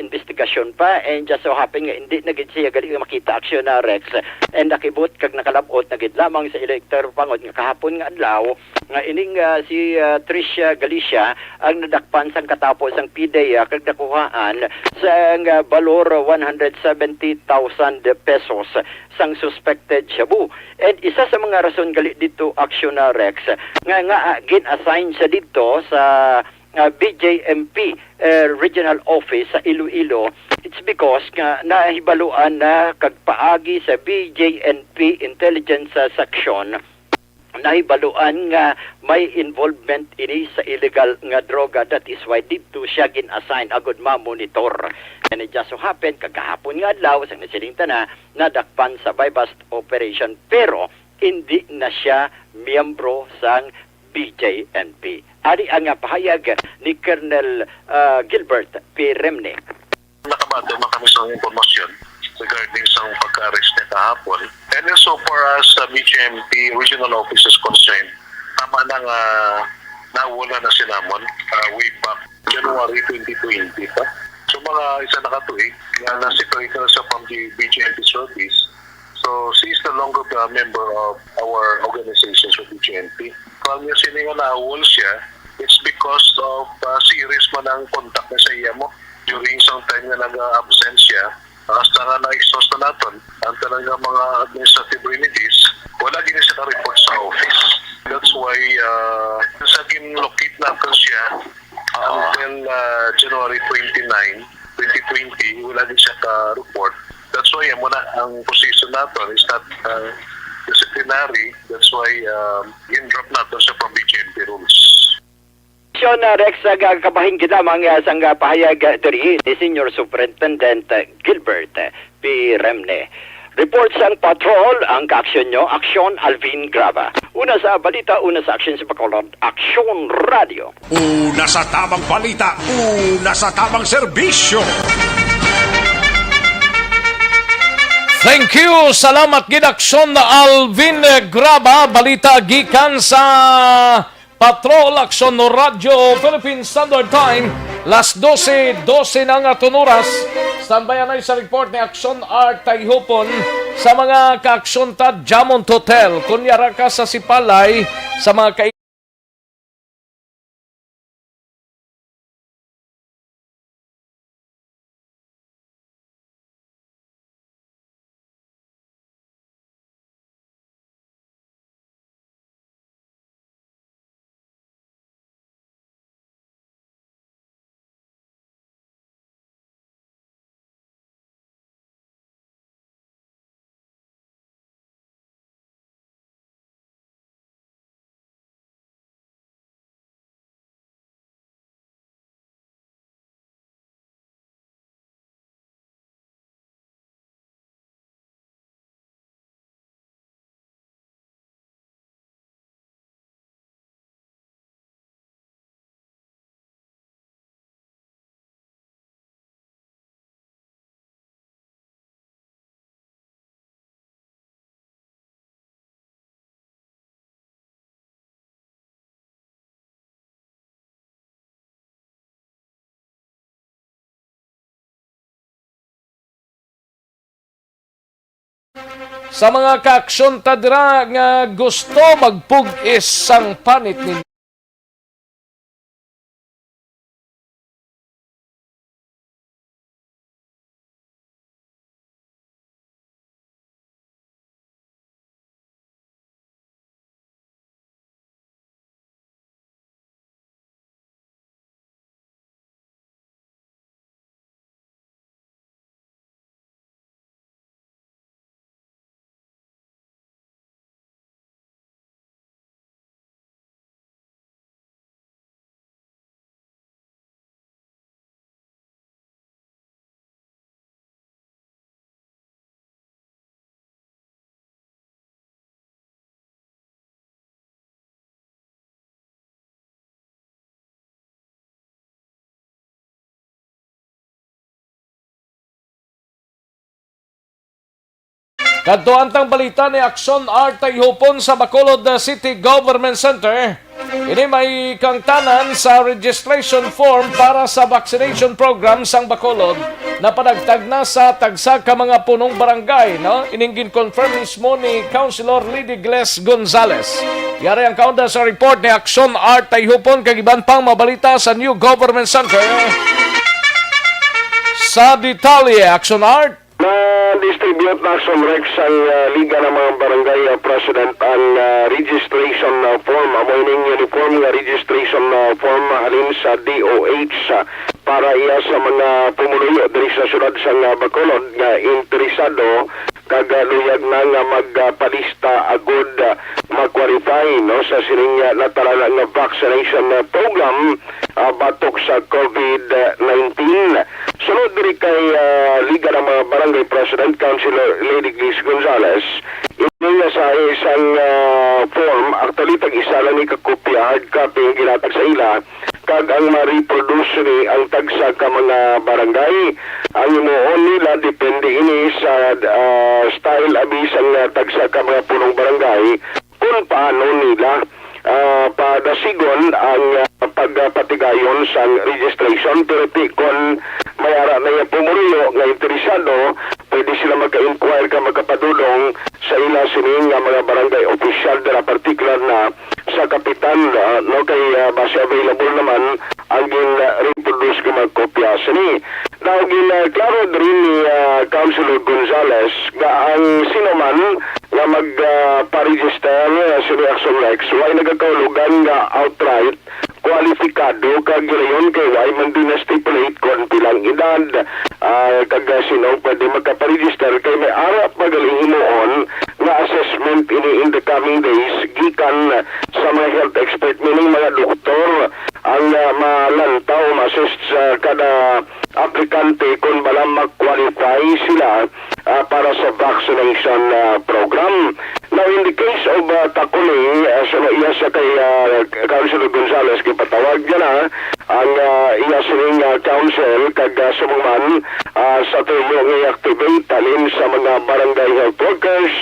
investigasyon pa, and just so happen nga hindi nagid siya gali makita Aksyon na Rex, and nakibot kag nakalabot nagid lamang sa elector pangod nga kahapon nga adlaw nga ining si Tricia Galicia ang nadakpan sang katapo sang PDEA kag nakuhaan sang balor 170,000 pesos sang suspected shabu. And isa sa mga rason gali dito Aksyon na Rex nga gin-assign siya dito sa BJMP Regional Office sa Iloilo, it's because nga nahibaluan na kagpaagi sa BJNP Intelligence Section, nahibaluan nga may involvement ini sa illegal nga droga. That is why dito siya gin-assign agud ma-monitor. And it just so happen kagahapon nga adlaw sang nasiling na nadakpan sa bypass operation, pero hindi na siya miyembro sang BJNP. Ari ang pahayag ni Colonel Gilbert Perimne. Nakabado man kami sa informasyon regarding sa pagka-arrest niya kahapon. And so far as BJMP Regional Office is concerned, tama na nga nawala na sinamon way back January 2020 pa. So mga isa na katuig na na-separate na siya from the BGMP service. So she is no longer a member of our organization sa BGMP. Kung yung sininga na awol siya, it's because of series man ang contact na sa iya mo during isang time na nag-absent siya. Hasta nga na-exhaust na natin ang talaga mga administrative remedies, wala din siya na-report sa office. That's why sa ginlocate natin siya until January 29, 2020, wala din siya ka-report. That's why muna ang position natin is not disciplinary. That's why in-drop natin siya from BGMP rules. Aksyon Rex, kabahin kita mga sang pahayag diri ni Senior Superintendent Gilbert P. Remne. Report sang patrol ang kaaksyon nyo, Aksyon Alvin Grava. Una sa balita, una sa aksyon sa Bacolod, Aksyon Radio. Una sa tamang balita, una sa tamang serbisyo. Thank you. Salamat gid Aksyon Alvin Graba. Balita gikan sa Patrol Aksyon no Radyo Philippine Standard Time. Las 12 na nga tunuras. Standbayan ay sa report ni Aksyon Art Tayhupon sa mga kaaksyon ta Jamont Hotel. Kunyara ka sa Sipalay sa mga sa mga kaaksyon ta dira nga gusto magpug-is sang panit ni Kadtuantang balita ni Aksyon Art Tayhupon sa Bacolod City Government Center. Ini may kangtanan sa registration form para sa vaccination program sang Bacolod na panagtag na sa tagsa ka mga punong barangay. No? Iningin confirm mismo ni Councilor Lady Gles Gonzales. Yari ang kaunda sa report ni Aksyon Art Tayhupon kagiban pang mabalita sa New Government Center. Sa detalye, Aksyon Art. Na-distribute na sa Rex ang Liga ng mga Barangay President ang registration form. Amoining uniform nga registration form halin sa DOH para iya sa mga pumuluyo diri sa syudad sa Bacolod nga interesado kagaluyag na nga magpalista agud mag-qualify no sa sining natural nga vaccination program batok sa COVID-19. Sunod diri kay Liga ng mga Barangay President Councilor Lady Gles Gonzales, iniya sa isang form, actually tag-isa lang ni kakopya, hard copy ang ginatag sa ila, kag ang ma-reproduce ni ang tagsa ka mga barangay. Ang imuon nila, depende ini sa style abis ang tagsa ka mga punong barangay, kung paano nila padasigon ang pagpatigayon sa registration, pero kon mayara na yung pumuriyo nga interesado, pwede sila magka-inquire ka magkapadulong sa ila sining nga mga barangay official na particular na sa kapitan no kay base available naman ang reproduce ka magkopya sini. Now klaro din ni Councilor Gonzales nga ang sino man nga magpa-register sa Aksyon Rex way nagakaulugan nga outright kwalifikado kag yun kay why man din na-stipulate kung pilang edad kag sino pwede magka-register kay may arap magaling himuon nga assessment in the coming days gikan sa mga health expert meaning mga doktor ang malantaw ma-assist sa kada aplikante kung balang mag-qualify sila para sa vaccination program. Now, in the case of Takuling, iya sa kay Councilor Gonzales, kay patawag niya na, ang iya sining council, kag sumuman sa tulong i-activate talin sa mga barangay health workers,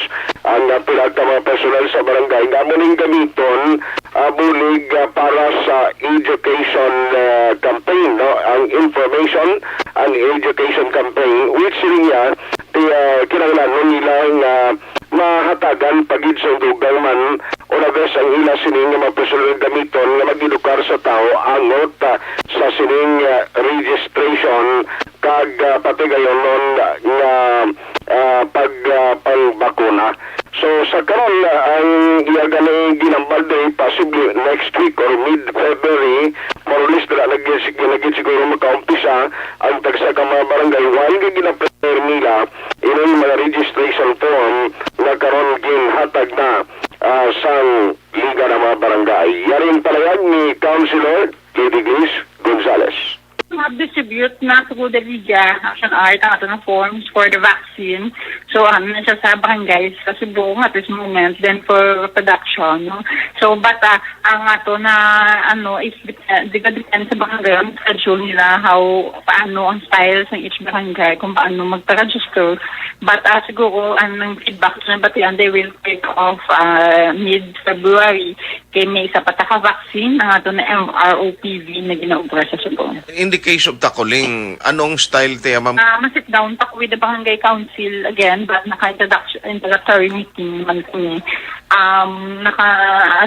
ang pilag mga personal sa barangay, nga muning gamiton, bulig para sa education campaign, no? Ang information and education campaign, which niya, kinanglanon nilang mahatagan pagid sa dugang man o na bes ang ila sining nga mapersonal gamiton nga mag-edukar sa tao angot sa sining registration kag patigayon nun nga pagbakuna. So sa karon ang iya gani ginambal day possibly next week or mid-February more or less na naging siguro makaumpisa ang tagsa ka mga barangay while ginaprepare nila ining mga registration form na karon ginhatag na sang liga ng mga barangay. Yarin palayag ni Councilor Lady Grace Gonzales. Mag-distribute na sa Liga Action Art ang ato ng forms for the vaccine. So, na siya sa barangays sa Cebu at this moment, then for production. No? So, but ang ato na, is depend sa barangay, ang schedule nila, paano ang styles ng each barangay, kung paano magpa-register. But siguro, ang feedback na batian, they will take off mid-February. Kaya may isa pataka vaccine, ang ato na MROPV na ginaubra sa Cebu. In the case of Takuling, anong style tayo, ma'am? Ma-sit down pa with the barangay council again, but naka-introductory meeting naman kami.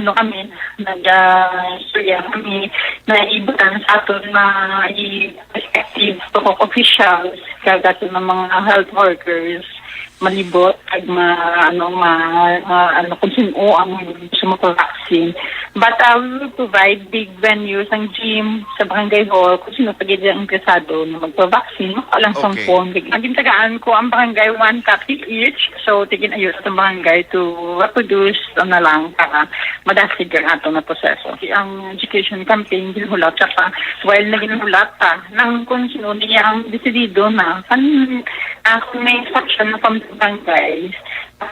Kami, nag-istorya kami, naibutan sa ato na respective officials, kagato ng mga health workers, malibot ag kung sino ang sumapa-vaccine. But we will provide big venues ang gym sa barangay hall kung sino pagid ang interesado na magpa-vaccine makalang sa phone. Naging tagaan ko ang barangay 1 copy each, so tigin ayos sa barangay to reproduce na lang para madasig ang ato na proseso. Ang education campaign ginhulat pa while naginhulat pa nang kung sino niya ang desidido na kung may instruction na from barangay,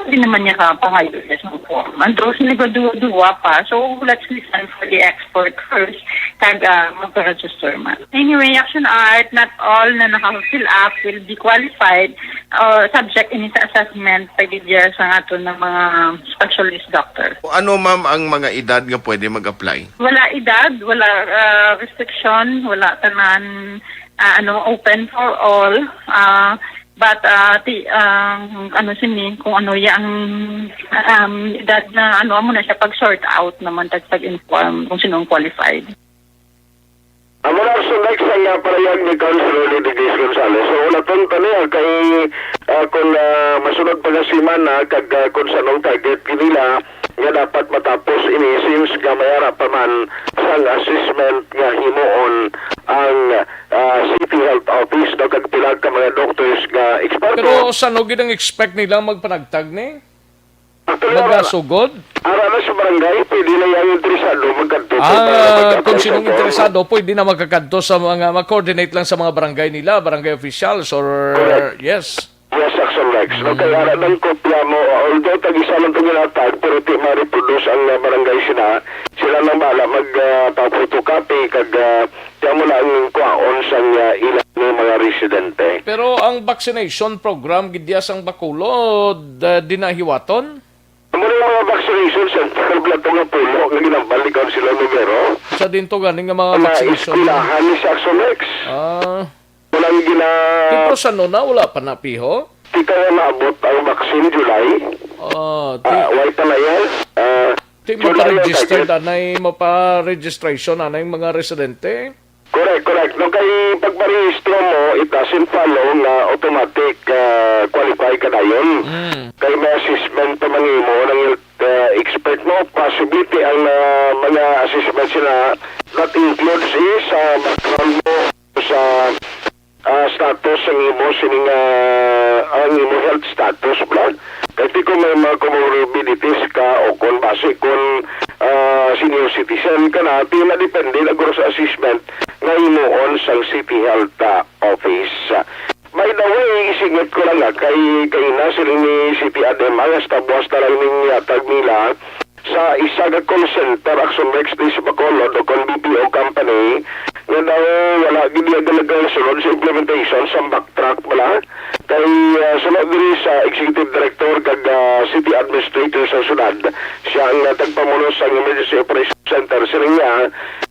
hindi naman niya kapangayon sa form. Ando sinagaduwa pa. So, let's listen for the expert first kag magpa-register man. Anyway, Action Art, not all na naka-fill up will be qualified or subject in sa assessment pagidya sa ato ng mga specialist doctor. Ano, ma'am, ang mga edad nga pwede mag-apply? Wala edad, wala restriction, wala tanan open for all. But kung ano yung edad na mo na siya pag-sort out naman pag-inform kung sinong qualified. Mula sa next ang parayag ni Councilor Lady Grace Gonzales. So, unaton niya kay kung masunod pa si Mana kag kung sanong target nila nga dapat matapos ini since gamayara pa man sang assessment nga himuon ang City Health Office daw kag pilag ka mga doctors nga eksperto. Pero saan gid ang expect nila magpanagtag ni? Nagasugod? Ara na sa barangay, pwede na yung interesado magkadto. Kung sinong interesado, pwede na magkakadto sa mga, mag-coordinate lang sa mga barangay nila, barangay officials, or yes. Yes, Aksyon Rex. No, kaya ara ng kopya mo, although tag-isa lang ito ginatag, pero di ma-reproduce ang barangay sila nang bala mag-photocopy, kag kaya mo lang kuhaon sa ilang mga residente. Pero ang vaccination program, gidyas ang Bacolod, dinahiwaton? Muna yung mga registration center blato nga pulo nga ginabalikan sila numero. Sa din to ganing nga mga Mga vaccination. eskwelahan ni sa Aksyon Rex. Walang Tipo sa na wala pa napiho? Di kaya naabot ang vaccine July. Why pa na yan? Di mo pa-register, anay mo pa-registration, anay mga residente? Correct. No, kay pagparehistro mo, it doesn't follow na automatic qualify ka na yun. Kay may assessment pa man mo ng expert mo, possibility ang mga assessment sila that includes sa background mo, sa status ang imo sining ang imo health status blood. Kaya di ko may mga comorbidities ka o kung base kung senior citizen ka na, di na depende na sa assessment na imuon sa City Health Office. By the way, isingit ko lang kay na sila ni City Adem ang estabwas na lang ning yatag nila sa isa ka call center Aksyon Rex sa Bacolod o kung BPO company nga daw wala ginagalagang sunod sa implementation sa backtrack wala kay sunod din sa executive director kag city administrator sa sunod siya ang tagpamuno sa emergency operation center sila nga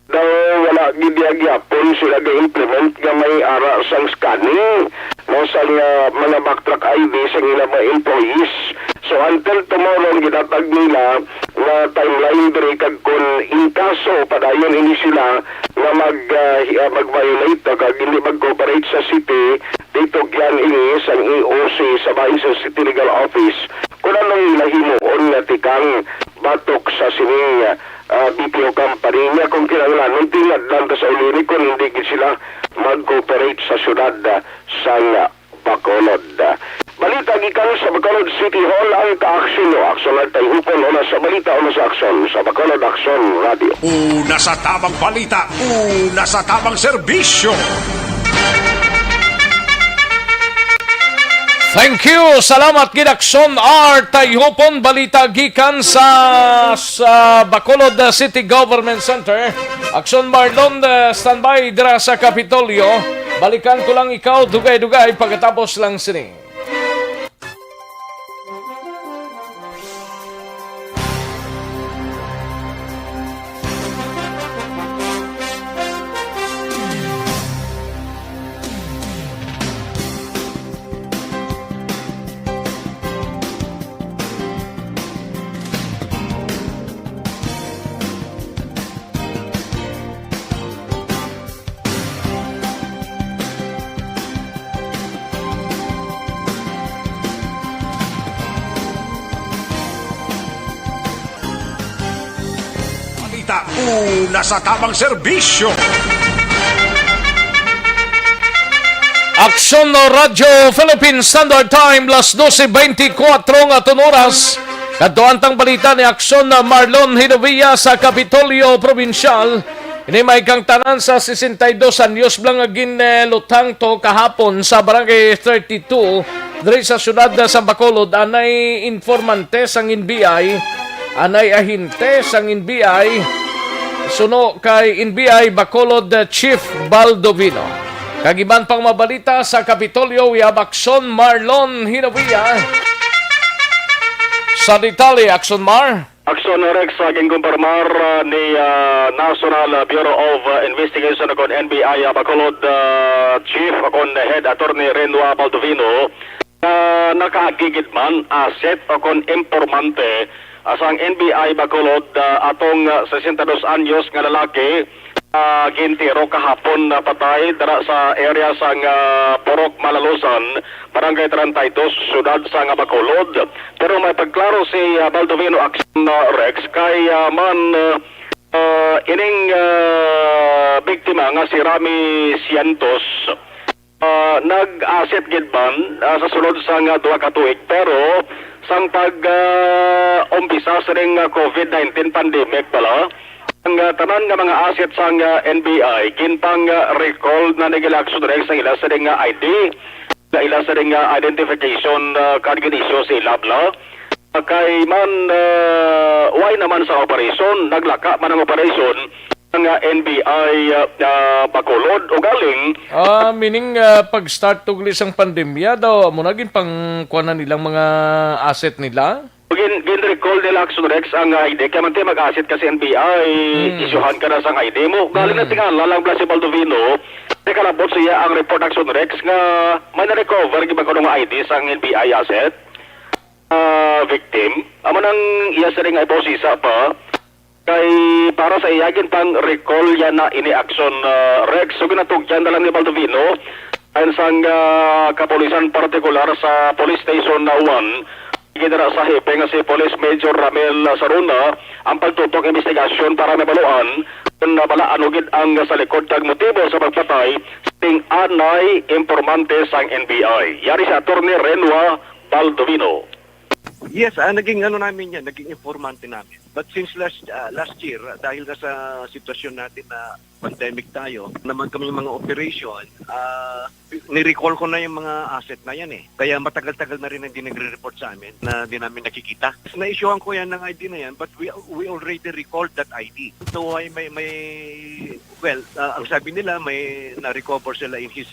daw wala gigyapon sila ga-implement nga may ara sang scanning no sa mga backtrack ID sa ilang mga employees. So until tomorrow ginatag nila na timeline diri kag kun in kaso padayon ini sila nga mag-violate kag hindi mag-cooperate sa city dito gyan ini sa EOC sa bahin sa City Legal Office kung anong nahimuon nga tikang batok sa sining BPO company niya kung kinanglanon tingad lang sa ulini kung hindi sila mag-cooperate sa syudad sa Bacolod. Balita gikan sa Bacolod City Hall ang ka-aksyon o aksyon at tayupon o sa balita o sa aksyon sa Bacolod Aksyon Radio. Una sa tamang balita, una sa tamang serbisyo. Thank you. Salamat gid Aksyon R tayhupon balita gikan sa Bacolod City Government Center. Aksyon Marlon standby dira sa Kapitolyo. Balikan ko lang ikaw dugay-dugay pagkatapos lang sini. Una sa tamang serbisyo. Aksyon no Radyo Philippine Standard Time las 12:24 nga oras. Kadtuantang balita ni Aksyon na Marlon Hidovilla sa Kapitolyo Provincial. Ini may kang tanan sa 62 anyos blang ginlutang to kahapon sa Barangay 32 diri sa syudad sa Bacolod anay informante sang NBI, anay ahinte sang NBI suno kay NBI Bacolod Chief Baldovino. Kagiban pang mabalita sa Kapitolyo uyab Aksyon Marlon Hidovilla. Sa detalye, Aksyon Mar. Aksyon Rex aging kumpirmar ni National Bureau of Investigation akon NBI Bacolod Chief akon Head Attorney Renua Baldovino na nakaagigid man asset akon informante asang NBI Bacolod atong 62 anyos nga lalaki gintiro kahapon na patay dara sa area sang Porok Malalusan, Barangay 32, syudad sa Bacolod. Pero may pagklaro si Baldovino Aksyon Rex kay man ining biktima nga si Rami Cientos nag-asset gid ban sa sulod sang duha ka tuig pero sang pag-umpisa sa ring COVID-19 pandemic pala, ang tanan nga mga asset sang NBI, ginpang recall na nag-election direct sa ila sa ring ID, na ila sa ring identification card ginisyo si Labla. Kay man, why naman sa operation, naglaka man ang operation, ang NBI Bacolod o galing meaning pag-start tuglis ang pandemya daw mo naging pang kuanan nilang mga asset nila gin-recall recall nila Aksyon Rex ang ID. Kaya man tayo mag-asset kasi NBI, isyuhan ka na sa ID mo. Galing na tingala lang si Baldovino. Kalabot siya ang report Aksyon Rex nga may na-recover giba ko ng ID sa NBI asset victim. Amo nang iya sa ring ay posisa pa kay para sa iyagin pang recall yan na ini Aksyon Rex. So ginatugyan na lang ni Baldovino ayon sang kapulisan partikular sa Police Station 1 ginara sa hepe nga si Police Major Ramel Saruna ang pagtutok investigasyon para mabaluan kung nabalaan ugid ang sa likod kag motibo sa pagpatay ting anay informante sang NBI. Yari sa Attorney Renua Baldovino. Yes, naging namin yan, naging informante namin. But since last year, dahil na sa sitwasyon natin na pandemic tayo, naman kami mga operation, ni-recall ko na yung mga asset na yan eh. Kaya matagal-tagal na rin hindi nagre-report sa amin na di namin nakikita. Na-issuean ko yan ng ID na yan, but we already recalled that ID. So ang sabi nila may na-recover sila in his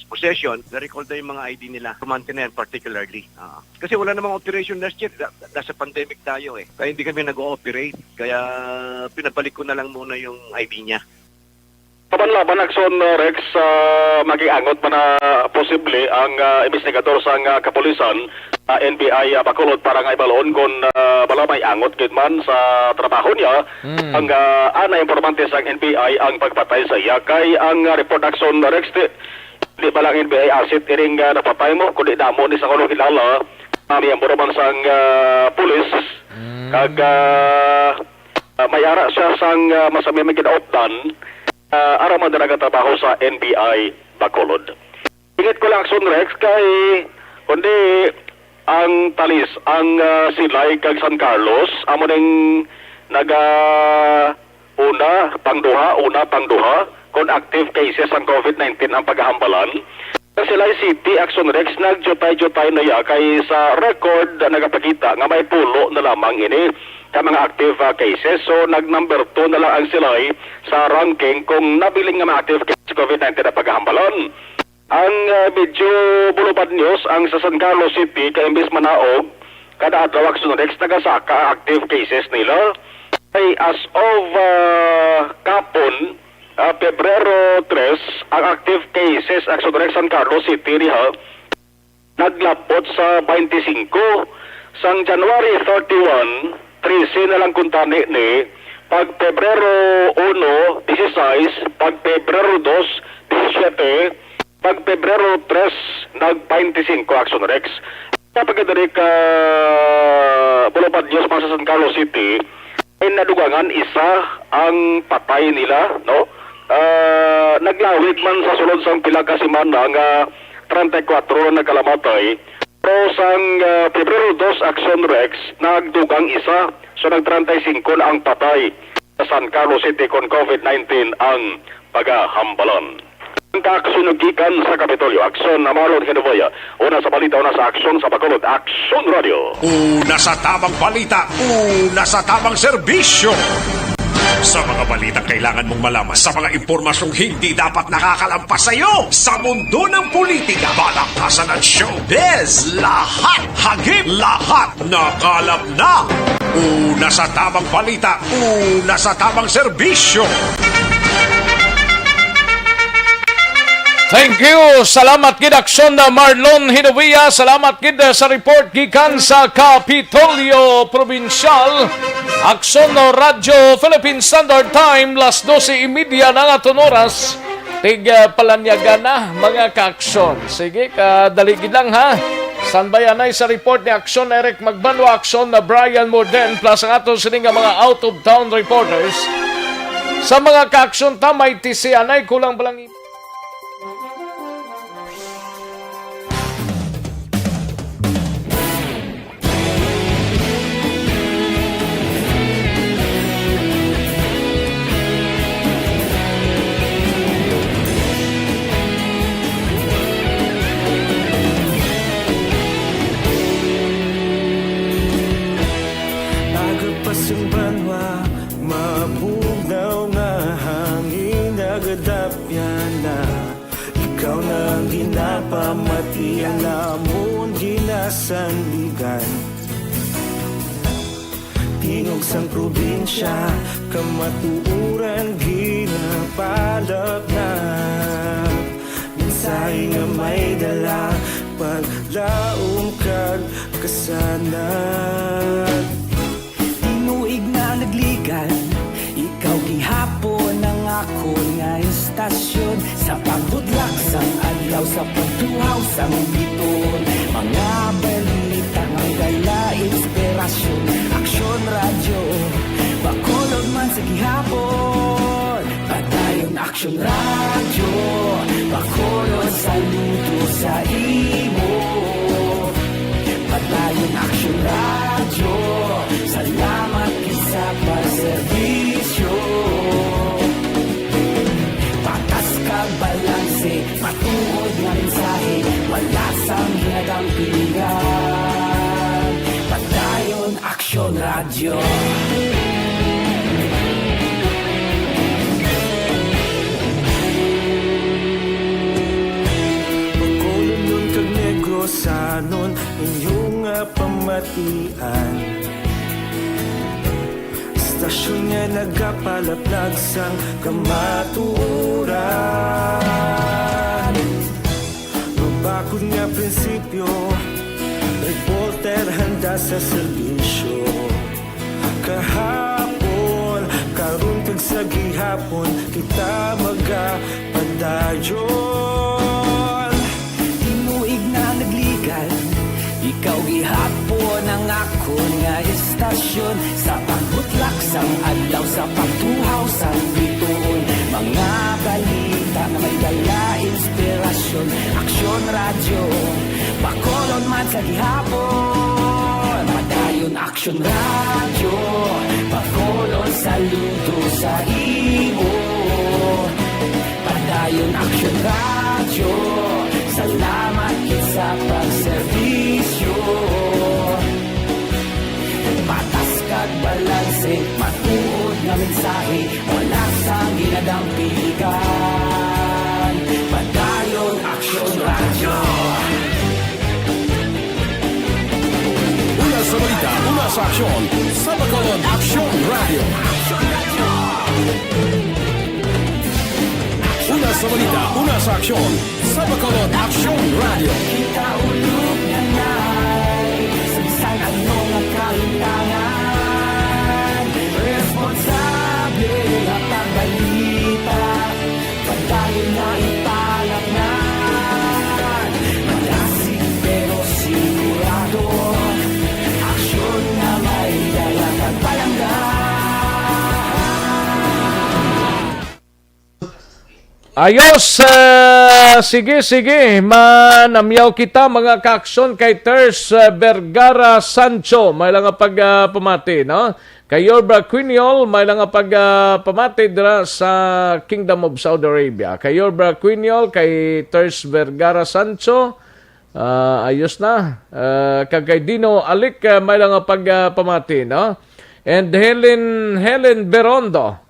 possession, na-recall na yung mga ID nila, Mantener particularly. Kasi wala namang operation last year, nasa pandemic tayo eh. Kaya hindi kami nag-ooperate, kaya pinabalik ko na lang muna yung ID niya. Laban Aksyon Rex, mag-iangot pa na posible ang investigador sa kapulisan NBI Bacolod para nga ibaloon kung bala may angot gid man sa trabaho niya ang ana informante sa NBI ang pagpatay sa iya kay ang report Aksyon Rex di ba lang NBI asset iring napatay mo kundi damo ni sa kuno kilala miyembro man sang pulis kag may ara siya sang masami may ginaopdan ara man na trabaho sa NBI Bacolod. Ingit ko lang Aksyon Rex kay kundi ang talis ang Silay kag San Carlos amo ning una pangduha kon active cases ang COVID-19 ang paghahambalan. Sa Silay City Aksyon Rex nagjutay-jutay na ya kay sa record nagapakita nga may pulo na lamang ini ka mga active cases. So nag-number 2 na lang ang Silay sa ranking kung nabiling nga mga active cases COVID-19 na paghahambalan. Ang medyo bulubad news ang sa San Carlos City kay imbis manaog kada adlaw Aksyon Rex nagasaka active cases nila ay as of kapon Pebrero 3 ang active cases Aksyon Rex San Carlos City riha naglapot sa 25 sang January 31 13 na lang kuntani ni pag Pebrero 1 16 pag Pebrero 2 17 pag Pebrero 3 nag-25 Aksyon Rex napagdari ka Bulupad News sa San Carlos City ay nadugangan isa ang patay nila no naglawig man sa sulod sang pila ka semana nga 34 na kalamatay pero sang Pebrero 2 Aksyon Rex nagdugang isa so nag-35 na ang patay sa San Carlos City kon COVID-19 ang paghahambalan. Ang kakasunugikan sa Kapitolyo Aksyon na Marlon Hinuboya una sa balita una sa Aksyon sa Bacolod Aksyon Radio. Una sa tamang balita, una sa tamang serbisyo. Sa mga balita kailangan mong malaman sa mga impormasyong hindi dapat nakakalampas sa iyo sa mundo ng politika, balakasan at showbiz. Lahat hagip, lahat nakalap na. Una sa tamang balita, una sa tamang serbisyo. Thank you. Salamat gid Aksyon na Marlon Hinovia. Salamat gid sa report gikan sa Kapitolyo Provincial. Aksyon na Radyo Philippine Standard Time las 12:30 na nga oras. Tig palanyaga na mga ka-aksyon. Sige, kadali gid lang ha. Standbyan ay sa report ni Aksyon Eric Magbanwa, Aksyon na Brian Morden plus ang aton sining mga out of town reporters. Sa mga ka-aksyon tamay tisianay kulang balang pamati ang lamon ginasandigan sang probinsya, kamatuuran ginapalap na. Minsay nga may dala, paglaom kag kasanat. Tinuig na nagligan, ikaw gihapon ang ako nga istasyon. Sa pagbudlak sang adlaw, sa pagtuhaw sang biton, mga balita nga dala inspirasyon. Aksyon radyo, Bacolod man sa gihapon. Padayon Aksyon radyo, Bacolod saludo sa imo. Padayon Aksyon radyo, salamat sa pagserbisyo. Patas kag balanse, matuod nga mensahe, wala sang hinadang pilihan. Padayon Aksyon radyo. Bacolod nun kag Negrosanon, inyong pamatian. Stasyon nga nagapalaplag sang kamaturan. Mabakod nga prinsipyo, reporter handa sa serbisyo. Kahapon, karon kag sa gihapon, kita magapadayon. Tinuig na nagligan, ikaw gihapon ang ako nga istasyon. Sa pagbutlak sang adlaw, sa pagtuhaw sang biton, mga balita na may dala inspirasyon. Aksyon radyo, Bacolod man sa gihapon. Padayon Aksyon radyo, Bacolod saludo sa imo. Padayon Aksyon radyo, salamat sa pagserbisyo. Patas kag balanse, matuod nga mensahe, wala sang ginadang piligan. Padayon Aksyon radyo. Una sa balita, una sa aksyon, sa Bacolod Aksyon Radio. Una sa balita, una sa aksyon, sa Bacolod Aksyon Radio. Kita ulog na na'y sabisan ano nga kalintangan. Responsable at ang balita, padayon na ipalak na. Malasig pero sigurado, aksyon na may dalang at palanggan. Ayos, sige, manamyaw kita mga kaaksyon kay Ters Vergara Sancho, may lang pagpamati, no? Kay Yorba Quiniol, may lang pagpamati dira sa Kingdom of Saudi Arabia. Kay Yorba Quiniol, kay Ters Vergara Sancho, ayos na. Kay Dino Alik, may lang pagpamati, no? And Helen Berondo,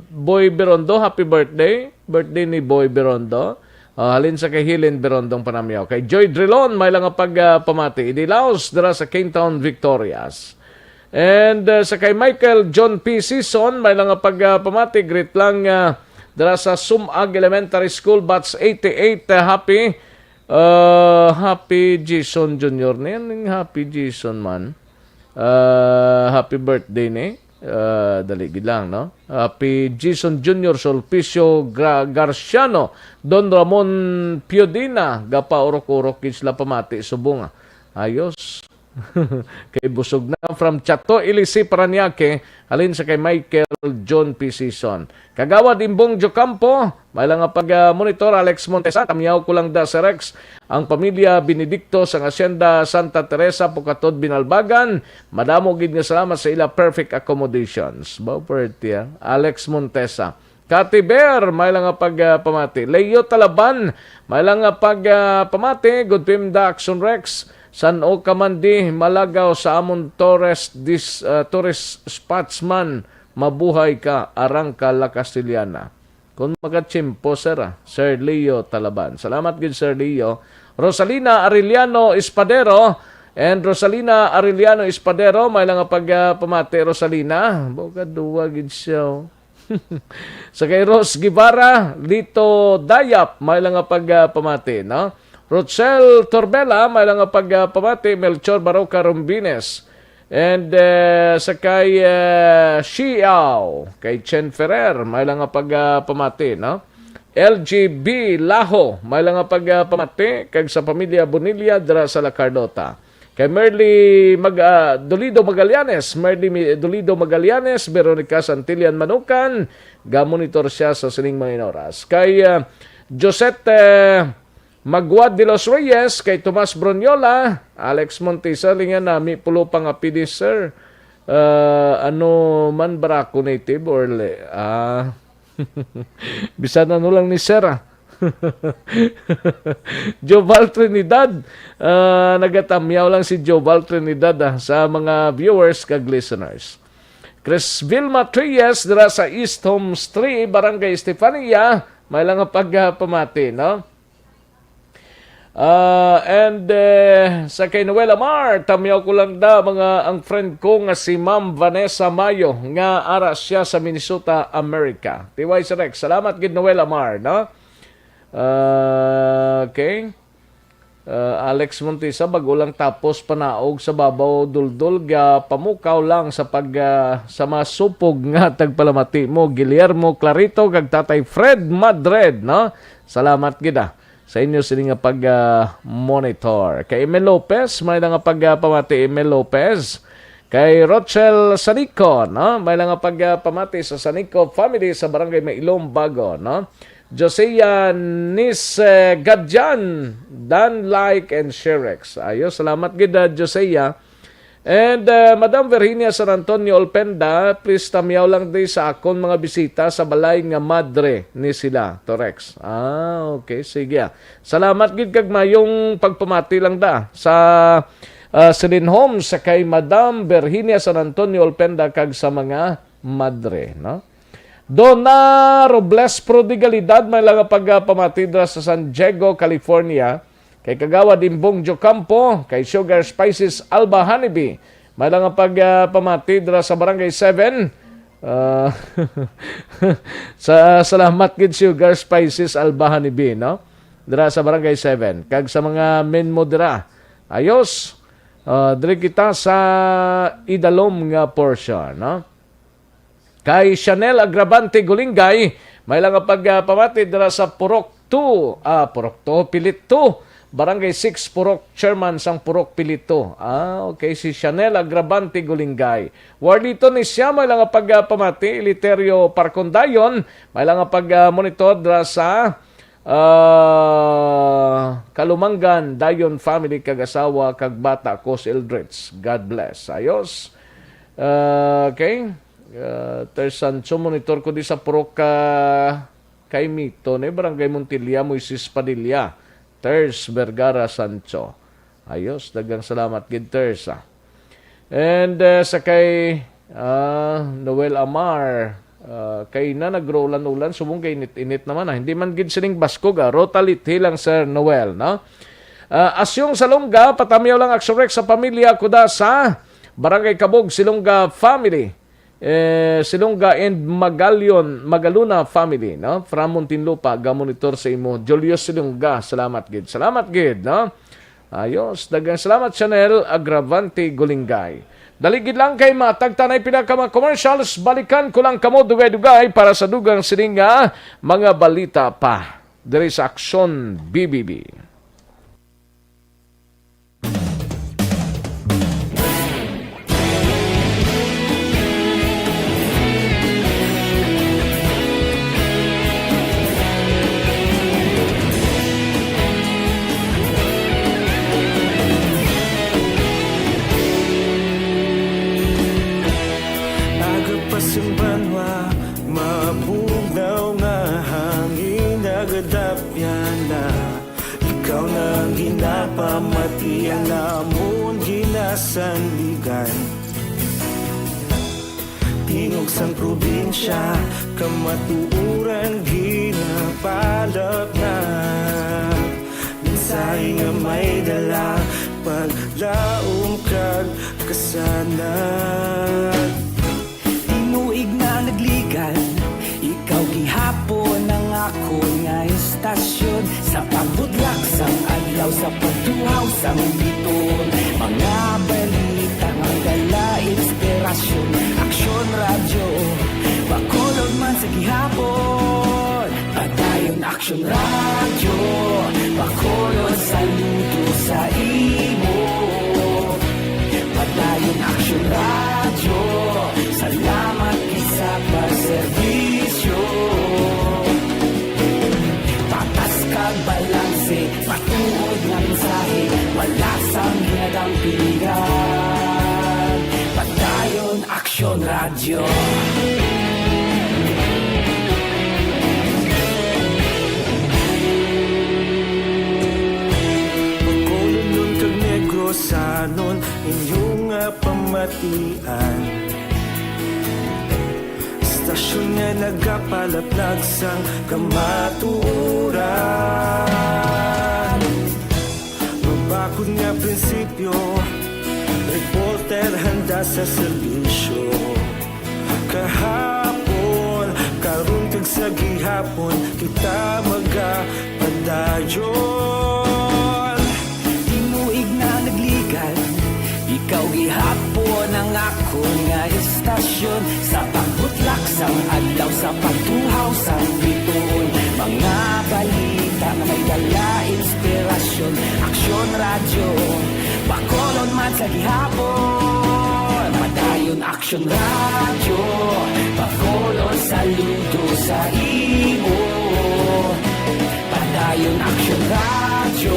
Boy Berondo, happy birthday. Birthday ni Boy Berondo. Halin sa kay Helen Berondong panamyaw. Kay Joy Drilon, may lang pagpamati. Idilaos dira sa Cantong, Victorias. And sa kay Michael John P. Season, may lang pagpamati. Greet lang dira sa Sumag Elementary School, Batch 88. Happy Jason Jr. na yan. Happy Jason man. Happy birthday ni. Daligid lang, no? Happy Jason Jr. Solpicio Garciano, Don Ramon Piodina, Gapa Orok-Orok, Isla Pamati, Subunga. Ayos. Kay busog na from Chato, Ilisi, Paranaque, halin sa kay Michael John P. Season. Kagawad Imbong Jocampo, may lang pag-monitor Alex Montesa, tamyaw ko lang da sa Rex, ang pamilya Benedicto sa Hacienda Santa Teresa, Pukatod, Binalbagan, madamo gid nga salamat sa ila perfect accommodations. Baupertia, Alex Montesa. Kati Bear, may lang pagpamati. Leo Talaban, may lang pagpamati. Good Pim da Action Rex. San o kamandi malagaw sa amon tourist spots man, mabuhay ka arang ka la Castellana. Kung magachimpo Sir Leo Talaban. Salamat gid Sir Leo. Rosalina Arellano Espadero And Rosalina Arellano Espadero, may lang pagpamati Rosalina. Boga duwa gid siya. Sa kay Ros Guevara, Lito Dayap, may lang pagpamati, no? Rochelle Torbella, may lang pagpamati, Melchor Baroca Rombines. And sa kay Xiao, kay Chen Ferrer, may lang pagpamati, no? LGB Laho, may lang pagpamati, kag sa pamilya Bonilla dira sa La Carlota. Kay Merly Dolido Magallanes, Veronica Santillan Manukan, ga-monitor siya sa sining mga oras. Kay Josette Magwad de los Reyes, kay Tomas Bronyola, Alex Montisa, lingan nami, pulo pang apidi, sir. Ano man barako native or bisan ano lang ni sir, Joval Trinidad, nagatamyaw lang si Joval Trinidad sa mga viewers kag listeners. Chris Vilma Trias dira sa East Homes 3, Barangay Estefania, may lang pagpamati, no? Sa kay Noel Amar, tamyaw ko lang ang friend ko nga si Ma'am Vanessa Mayo nga ara siya sa Minnesota, America. Tiway sa Rex, salamat gid Noel Amar, no? Okay. Alex Montisa, bago lang tapos panaog sa babaw duldul ga pamukaw lang sa sa masupog nga tagpalamati mo Guillermo Clarito kag Tatay Fred Madred, no? Salamat gida sa inyo sini nga monitor. Kay Emel Lopez, may nga pamati Emel Lopez. Kay Rochelle Sanico, no? May nga pamati sa Sanico family sa Barangay Mailom Bago, no? Josiah Nis Gadjan, Dan Like and Sherex. Ayos, salamat gid Josiah. And Madam Virginia San Antonio Olpenda, please tamyaw lang di sa akon mga bisita sa balay nga madre ni sila, Torex. Okay, sige. Salamat gid kag mayong pagpamati lang sa Celine Homes sa kay Madam Virginia San Antonio Olpenda kag sa mga madre, no? Donna Robles Prodigalidad, may lang pagpamati sa San Diego, California. Kay Kagawa Dimbong Jocampo, kay Sugar Spices Alba Honeybee, may lang pagpamati sa Barangay 7. Salamat gid Sugar Spices Alba Honeybee, no? Dira sa Barangay 7. Kag sa mga men mo dira. Ayos. Diri kita sa idalom nga portion, no? Kay Chanel Agravante Gulingay, may lang pagpamati dira sa Purok 2, Pilit 2, Barangay 6, Purok Chairman sang Purok Pilit 2. Okay, si Chanel Agravante Gulingay. Wardito ni siya, may lang pagpamati, Eliterio Parcondayon, may lang pag-monitor dira sa Kalumangan, Dayon Family, kag-asawa, kag-bata, Cos Eldritz. God bless. Ayos. Okay. Tersancho, monitor ko di sa Purok kay Mito, Barangay Montilla, Moises Padilla, Ters Vergara Sancho. Ayos, dagang salamat gid Tersa. And sa kay Noel Amar, kay na nagrolan-ulan, subong kay init-init naman. Hindi man gid sining baskog, rotalit hilang Sir Noel, no? Asyong Salonga, patamyaw lang Aksyon Rex sa pamilya kuda sa Barangay Kabog, Silonga Family. Silonga and Magaluna family, no? From Muntinlupa, ga-monitor sa imo Julius Silonga, salamat gid, no? Ayos, dagang salamat Chanel Agravante Gulingay. Daligid lang kay matagtanay pinaka commercials, balikan ko lang kamo dugay-dugay para sa dugang sininga mga balita pa diri sa Aksyon BBB. Simbanwa, mabugnaw nga hangin nagadapyan na. Ikaw na ginapamati ang namon ginasandigan. Tingog sang probinsya, kamatuuran ginapalap na. Minsay nga may dala, paglao ako nga istasyon sa pagbudlak sang adlaw sa pagtuhaw sang biton. Mga balita nga dala inspirasyon, Aksyon Radyo Bacolod man sa gihapon. Padayon Aksyon Radyo Bacolod, saludo sa imo. Padayon Aksyon Radyo, salamat sa pagserbisyo. Patas kag balanse, matuod nga mensahe, wala sang ginadang pilihan. Padayon Aksyon Radyo. Pagkulunod kag negrosanon, inyong pamatian. Stasyon nga nagapalaplag sang kamaturan. Mabakod nga prinsipyo, reporter handa sa serbisyo. Kahapon, karun kag sa gihapon, kita magapadayon. Tinuig na nagligal, ikaw gihapon ang ako nga istasyon sa pagbutlak sang adlaw sa pagtuhaw sang biton. Mga balita na may dala inspirasyon, Aksyon Radyo Bacolod man sa gihapon. Padayon Aksyon Radyo Bacolod, saludo sa imo. Padayon Aksyon Radyo,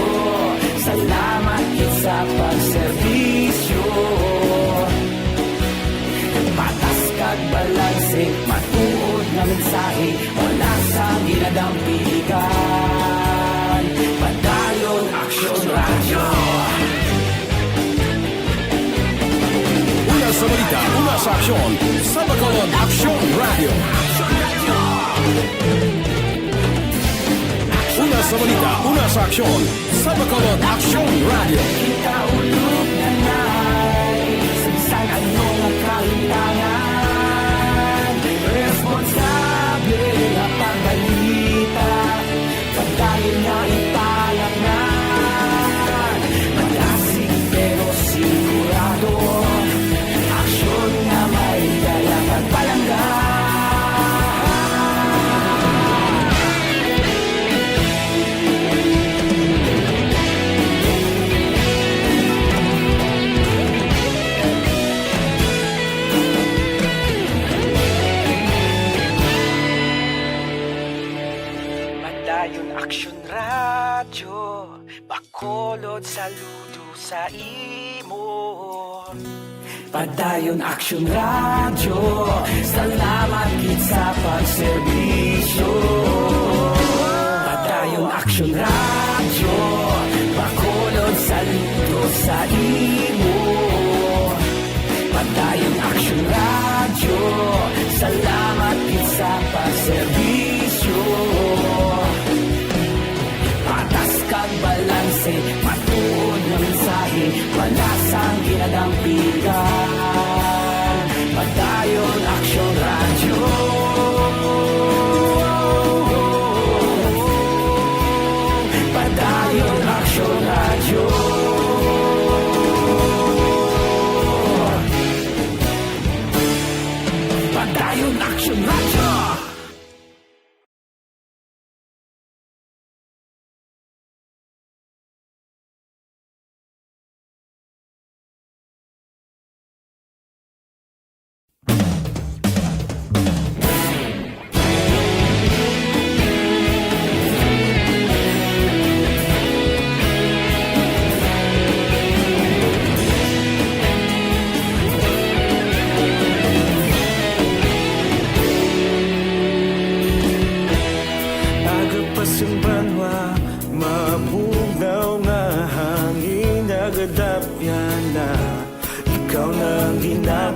salamat sa pagserbisyo. Patas kag balanse, matuod nga mensahe, wala sa ginadampigan. Padayon Aksyon Radyo. Una sa balita, una sa aksyon, sa Bacolod Aksyon Radio. Una sa balita, una sa aksyon, sa Bacolod Aksyon Radio. Kita ulog na na'y sagsang anong kahilangan. Responsable na pagbalita, pagdayon na ipalangan. Malasig pero sigurado, aksyon na may dalang pagpalanggan. Aksyon Radyo Bacolod, saludo sa imo. Padayon Aksyon Radyo, salamat gid sa pagserbisyo. Padayon Aksyon Radyo Bacolod, saludo sa imo. Padayon Aksyon Radyo, salamat gid sa pagserbisyo. Patas kag balanse, matuod nga mensahe, wala sang ginadampigan. Padayon Aksyon Radyo. Padayon Aksyon Radyo. Padayon Aksyon Radyo.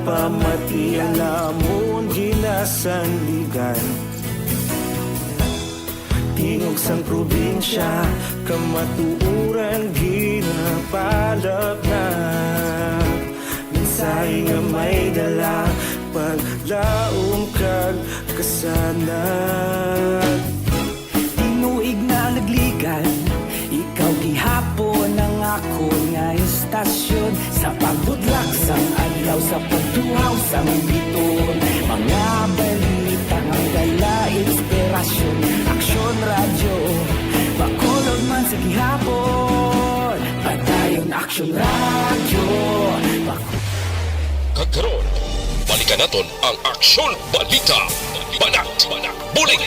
Pamatian namon ginasandigan, tingog sang probinsya, kamatuuran ginapalap na. Minsay nga may dala, paglaom kag kasanag. ilaw sa pagtuhaw sa biton. Mga balita ng dala, inspirasyon, aksyon radyo, Bacolod man sa gihapon. Padayon aksyon radyo. Kagkaroon, balikan naton ang Aksyon Balita. Banat, Bulig.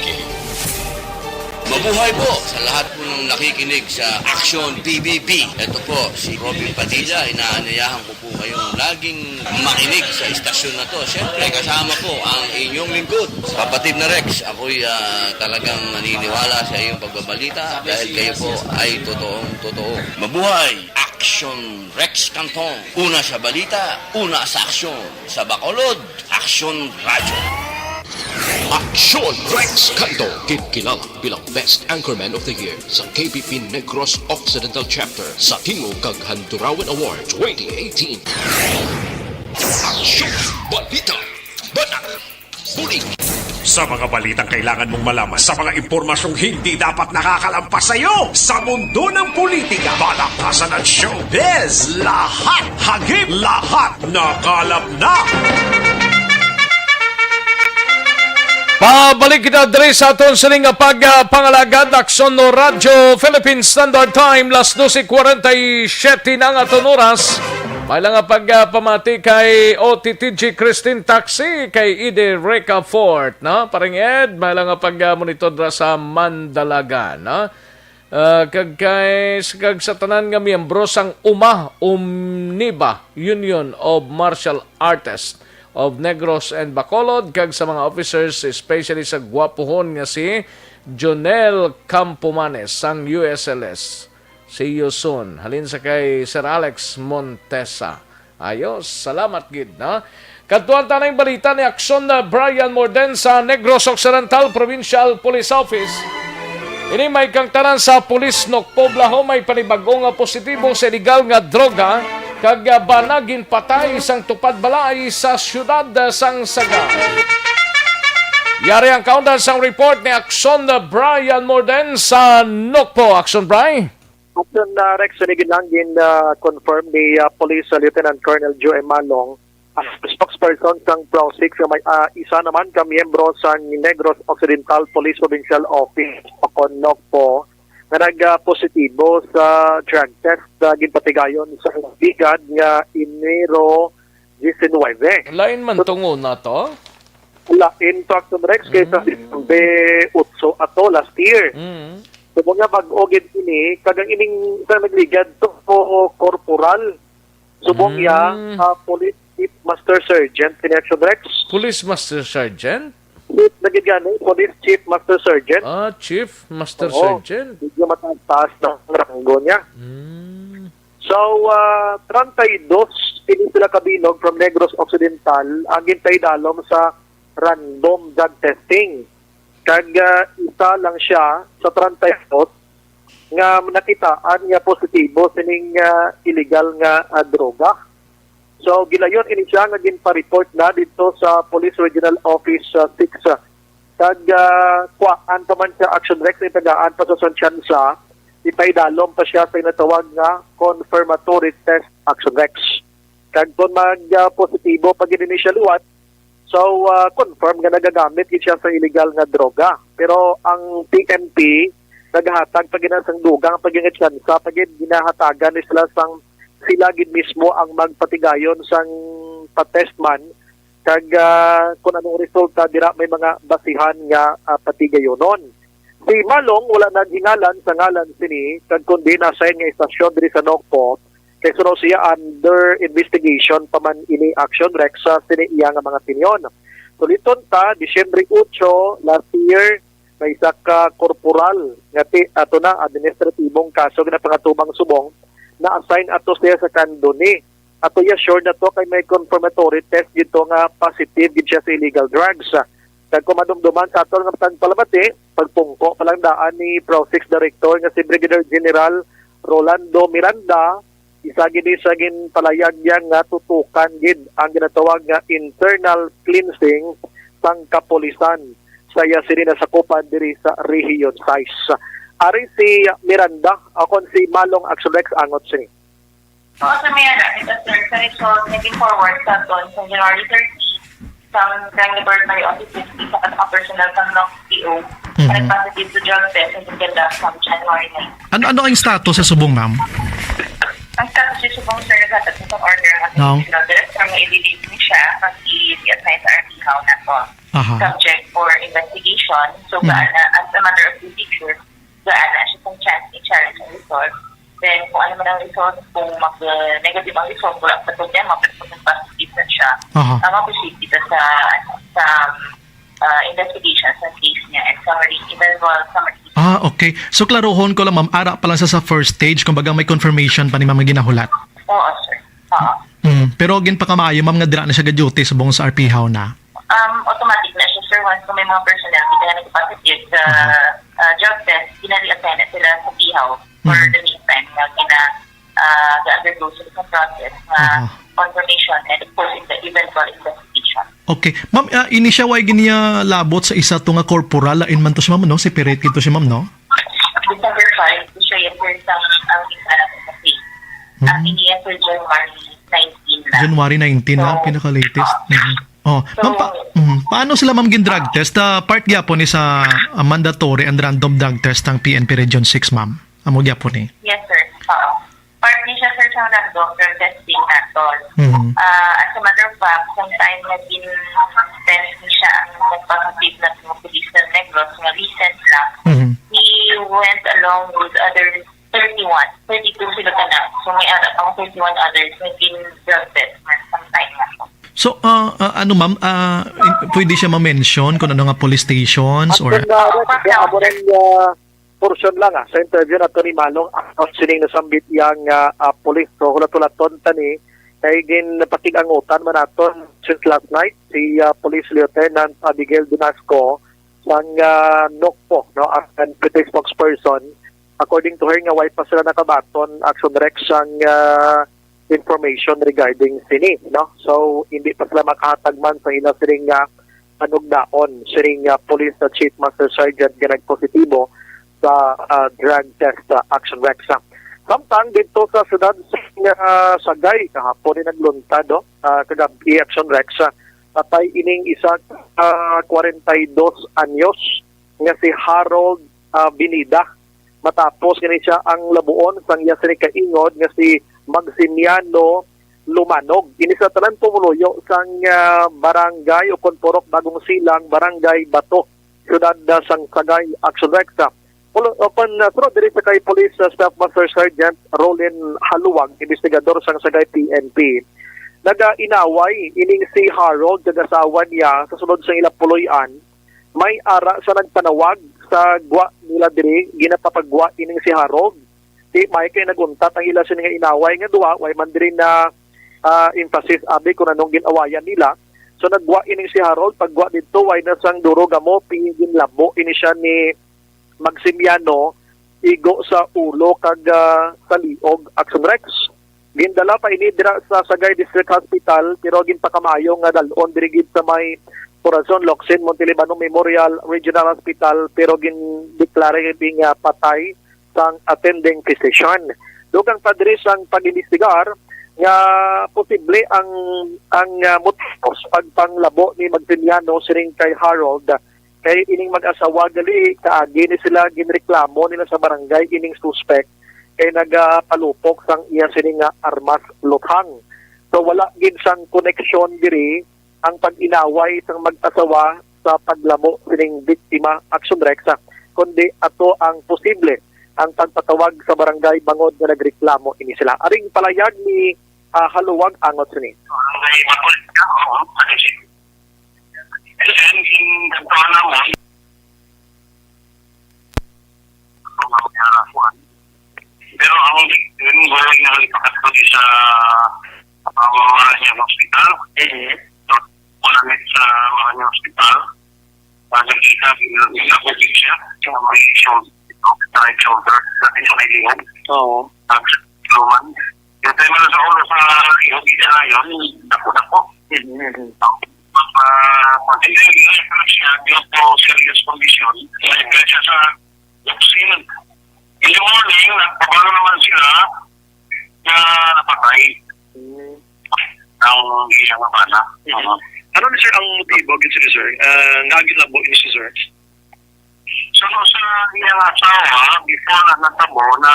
Mabuhay po sa lahat po ng nakikinig sa Aksyon PBB. Ito po, si Robin Padilla. Inaanyayahan ko po kayong laging makinig sa istasyon na to. Siyempre, kasama po ang inyong lingkod. Kapatid na Rex, ako'y talagang naniniwala sa iyong pagbabalita dahil kayo po ay totoong-totoo. Mabuhay! Aksyon Rex Cantong. Una sa balita, una sa aksyon. Sa Bacolod, Aksyon Radyo. Aksyon Rex Cantong, kilala bilang Best Anchorman of the Year sa KBP Negros Occidental Chapter sa Tingog kag Handurawan Award 2018. Aksyon Balita. Banat. Bulig. Sa mga balitang kailangan mong malaman, sa mga impormasyong hindi dapat nakakalampas sa iyo, sa mundo ng politika, balakasan at showbiz, lahat hagip, lahat nakalap na. Pabalik kita diri sa aton sining pagpangalagad Aksyon no Radyo Philippine Standard Time las 12:47 ng aton oras. May lang pagpamati kay OTTG Christine Taxi kay Ide Reca Fort, no? Paring Ed, may lang pag-monitor dra sa Mandalaga, no? Kag sa tanan nga miyembro sang Umniba Union of Martial Artists of Negros and Bacolod, kag sa mga officers, especially sa gwapuhon nga si Jonel Campomanes sang USLS. See you soon. Halin sa kay Sir Alex Montesa. Ayos, salamat gid, no? Katuan tanang balita ni Aksyon na Brian Morden sa Negros Occidental Provincial Police Office. Ini may kang tanan sa Police Nokpoblaho, may panibagong positibo sa illegal nga droga kag banagin patay sang tupad balay sa siyudad sang Saga. Yari ang kaundan sang report ni Aksyon na Brian Morden sa Nokpo. Aksyon, Brian? Aksyon na Rex, sinigin lang confirm ni Police Lieutenant Colonel Joe Malong, spokesperson sang Pro 6, may isa naman ka miyembro sa Negros Occidental Police Provincial Office o Nokpo na nag-positibo sa drug test na ginpatigayon sa bigad nga Enero 19. Lain man tungo na to? Lain to Aksyon Rex kaysa B8 ato last year. So mga bag-ogid ini, kagang ining sa nagligad to corporal. Subong Police Chief Master Sergeant, Aksyon Rex. Police Master Sergeant? Nagigani, Police Chief Master Sergeant. Chief Master Sergeant. Hindi mataas ng ranggo niya. So, 32 ini sila kabinog from Negros Occidental ang gintay dalom sa random drug testing. Kag isa lang siya sa 38 nga nakitaan nga positibo sining illegal nga droga. So, gilayon ini siya nga ginpa-report na dito sa Police Regional Office 6. Kag kuhaan pa man siya Action Rex, itagaan pa sa Sonsiansa, ipaidalom pa siya sa natawag nga confirmatory test Action Rex. Kag kung mag-positibo pag ini siya luwat, so confirm nga nagagamit siya sa illegal nga droga. Pero ang PNP, naghatag pag ginasang dugang, pag ginatsansa, pag ginahatagan sila sang sila gid mismo ang magpatigayon sang patestman kag kung anong resulta dira may mga basihan nga patigayonon. Si Malong wala naghingalan sa ngalan sini kag kundi na-assign nga istasyon diri sa Nokpo kay suno siya under investigation pa man ini Action Rex sa sini iya nga mga tinyon. Tuliton ta Disyembre 8 last year may isa ka korporal nga ato na administratibong kaso nga pangatubang subong na-assign ato siya sa Candoni. Ato ya sure na to kay may confirmatory test dito nga positive gid siya sa illegal drugs. Kag kumadumduman sa ato nga palamati, pagpungko palang daan ni Pro 6 Director nga si Brigadier General Rolando Miranda, isa gid sa ginpalayag yang nga tutukan gid ang ginatawag nga internal cleansing sang kapolisan sa sini na sakupan diri sa Region 6. Ari si Miranda, akon si Malong Action Rex angot sini. Oo, sa may ito, sir, sa result, naging forward sa doon sa January 30, sa Grand Laboratory Office sa personal ng PO, and positive to drug test and together from January 9. Ano ang status sa subong, ma'am? Ang status sa subong, sir, naghatag sa order ang ating regional director na i-release niya siya pag i-assign sa RP-HAW na to. Subject for investigation. So, as a matter of procedure, gaan na siya kung chance i-challenge ang result. Then, kung ano man ang result, kung mag-negative ang result, wala sa problema, pero kung positive na siya, mag-proceed dito sa investigation sa case niya and summary, eventual summary. Okay. So, klarohon ko lang, ma'am, ara pa lang sa first stage, kumbaga may confirmation pa ni ma'am ginahulat. Oo, sir. Oo. Pero again pa kamayo, ma'am, nga dira na siya ga-duty sa buong sa RP-HAW na? Automatic na siya, sir. Once kung may mga personnel, hindi na nag-positive sa drug test, ginali-assign na sila sa PHAW for the meantime na ga-undergo sila sa process na confirmation and of course, the eventual investigation. Okay. Ma'am, ini siya way giniya labot sa isa to nga corporal, lain man to si ma'am, no? Separate kito si ma'am, no? December 5, to siya yung first ang isa natin sa case. Ang iniya sir January 19 na. January 19 na, pinaka-latest. Ma'am, paano sila ma'am gin-drug test? Part gyapon ni sa mandatory and random drug test ng PNP Region 6, ma'am. Amo gyapon ni. Yes, sir. Part ni siya, sir, sa random drug testing natin. As a matter of fact, sometime na din-test ni siya ang nagpositive na police ng Negros na recent lang. He went along with other 32 sila ka na. So may pang 31 others na din-drug test na sometime na. So, ano ma'am, pwede siya ma-mention kung ano nga police stations or... Amo rin portion lang sa interview na ito ni Manong ang sining nasambit yung police. So, hulat-hulaton tani, kaya din patigangutan man natin since last night, si Police Lieutenant Abigail Dunasco sang NOCPO, no, ang petty spokesperson. According to her, nga white pa sila nakabaton, Aksyon Rex sang information regarding sini, no? So, hindi pa sila makahatag man sa ina siring anugdaon, siring Police Chief Master Sergeant nga nagpositibo sa drug test Action Rex. Samtang dito sa siyudad Sagay, kahapon rin nagluntad, kagabi Action Rex, patay ining isa 42 anyos nga si Harold Binida. Matapos ganit siya ang labuon sang iya sini kaingod nga si Magsimiano Lumanog. Ini sa tanan pumuluyo sang barangay o Konporok Bagong Silang, Barangay Bato, siyudad sang Sagay, Action Rex. Upon sunod diri sa kay Police Staff Master Sergeant Rolin Haluwag, investigador sang Sagay PNP. Naga-inaway ining si Harold, kagasawa niya sa sunod sa ilang puloy-an. May ara sa nagpanawag sa gwa nila diri, ginapapagwa ining si Harold. Di may kay naguntat ang ila sila nga inaway nga duwa, way man diri na emphasis abi kung anong ginawayan nila. So nagwa ining si Harold, pagwa dito way na sang duro gamo pingin labo ini siya ni Magsimiano igo sa ulo kag sa liog Action Rex. Gindala pa ini dira sa Sagay District Hospital pero ginpakamayo nga dalon diri sa may Corazon Locsin Montelibano Memorial Regional Hospital pero gindeklara ding patay sang attending physician. Dugang padre sang pag-investigar nga posible ang motivos pagpanglabo ni Magsimiano siring kay Harold kay ining mag-asawa gali kaagi ni sila ginreklamo nila sa barangay ining suspect kay nagapalupok sang iya sining armas luthang. So wala gid sang connection diri ang pag-inaway sang mag-asawa sa paglabo sining biktima Action Rex, kundi ato ang posible ang pagpatawag sa barangay bangod nga nagreklamo ini sila. Aring palayag ni Haluwag angot sini. Pero ang yun, buhay na nalipakat ko sa Maranyang Hospital. Malamit sa Maranyang Hospital. Nakita, pinakubig siya. May right shoulder. Natin yung kailingan. Oo. Ang luman. Yung tayo mo sa ulo sa ihugida na yun, dako-dako. Continue siya dito po serious condition. Kaya siya sa oxygen. In the morning, nagpapalo naman sila na napatay ang iyang bana. Ano ni sir ang motibo gid sir? Nga gilabo ni sir? So sa iyang asawa, before na natabo na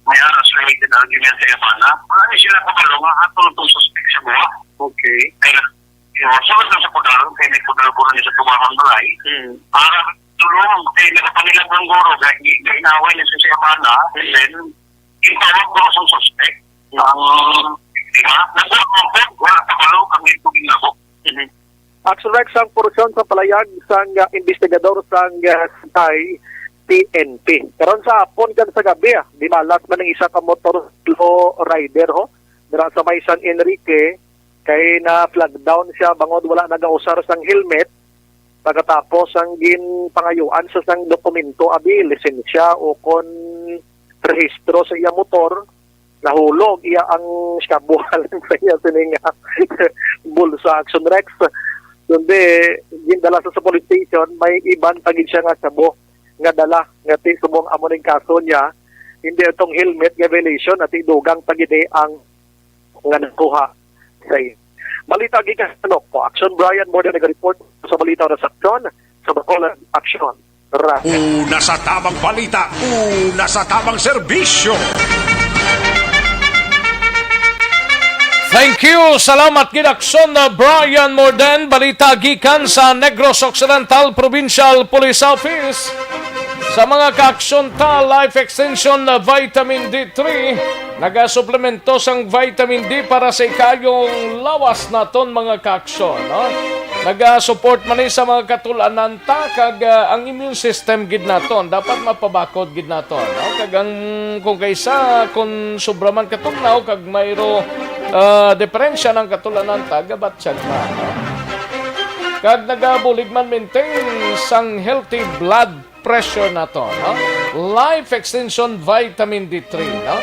may arrest-related argument sa bana, wala ni sila pagalo nga atong itong suspect sa buha. Okay. Kaya, sunod na sa pagalo, kaya may pagalo ko rin sa tumahang balay, para tulong, kaya nakapangilang ng guro, dahil inaway niya sa bana, and then, itawag ko sa suspect. Diba? Nagbuha ko, wala pagalo, kami ito ginako. Aksyon Rex ang porosyon sa palayag sang investigador sang Sky PNP. Karon sa hapon kan sa gabi, di malas man ng isa ka motor rider ho. Dira sa may San Enrique kay na flag down siya bangod wala nagausar sang helmet. Pagkatapos ang ginpangayuan sa sang dokumento abi lisensya o kon rehistro sa iya motor, nahulog iya ang skabuhal sa iya sining bulsa. Aksyon Rex. Kundi, gindala sa police station, may iban tagid siya nga sabo nga dala nga ti subong amo ning kaso niya. Hindi itong helmet nga violation at idugang tagide ang nga nakuha sa iyo. Balita gikan sa ko. Aksyon Brian more than nag-report sa balita na sa Aksyon sa Bacolod Aksyon. Una sa tamang balita, una sa tamang serbisyo. Thank you. Salamat gid Aksyon na Brian Morden. Balita gikan sa Negros Occidental Provincial Police Office. Sa mga ka-aksyon ta, Life Extension na Vitamin D3, nagasuplemento sang vitamin D para sa ikayong lawas naton mga ka-aksyon. No? Naga-support man sa mga katulanan ta, kag ang immune system gid naton. Dapat mapabakod gid naton. No? Kag ang kung kaysa, kung sobra man katugnaw, kag mayro diferensya ng katulanan ta, gabat siya na. No? Kag nagabulig man maintain sang healthy blood pressure na to, no? Life Extension Vitamin D3, no?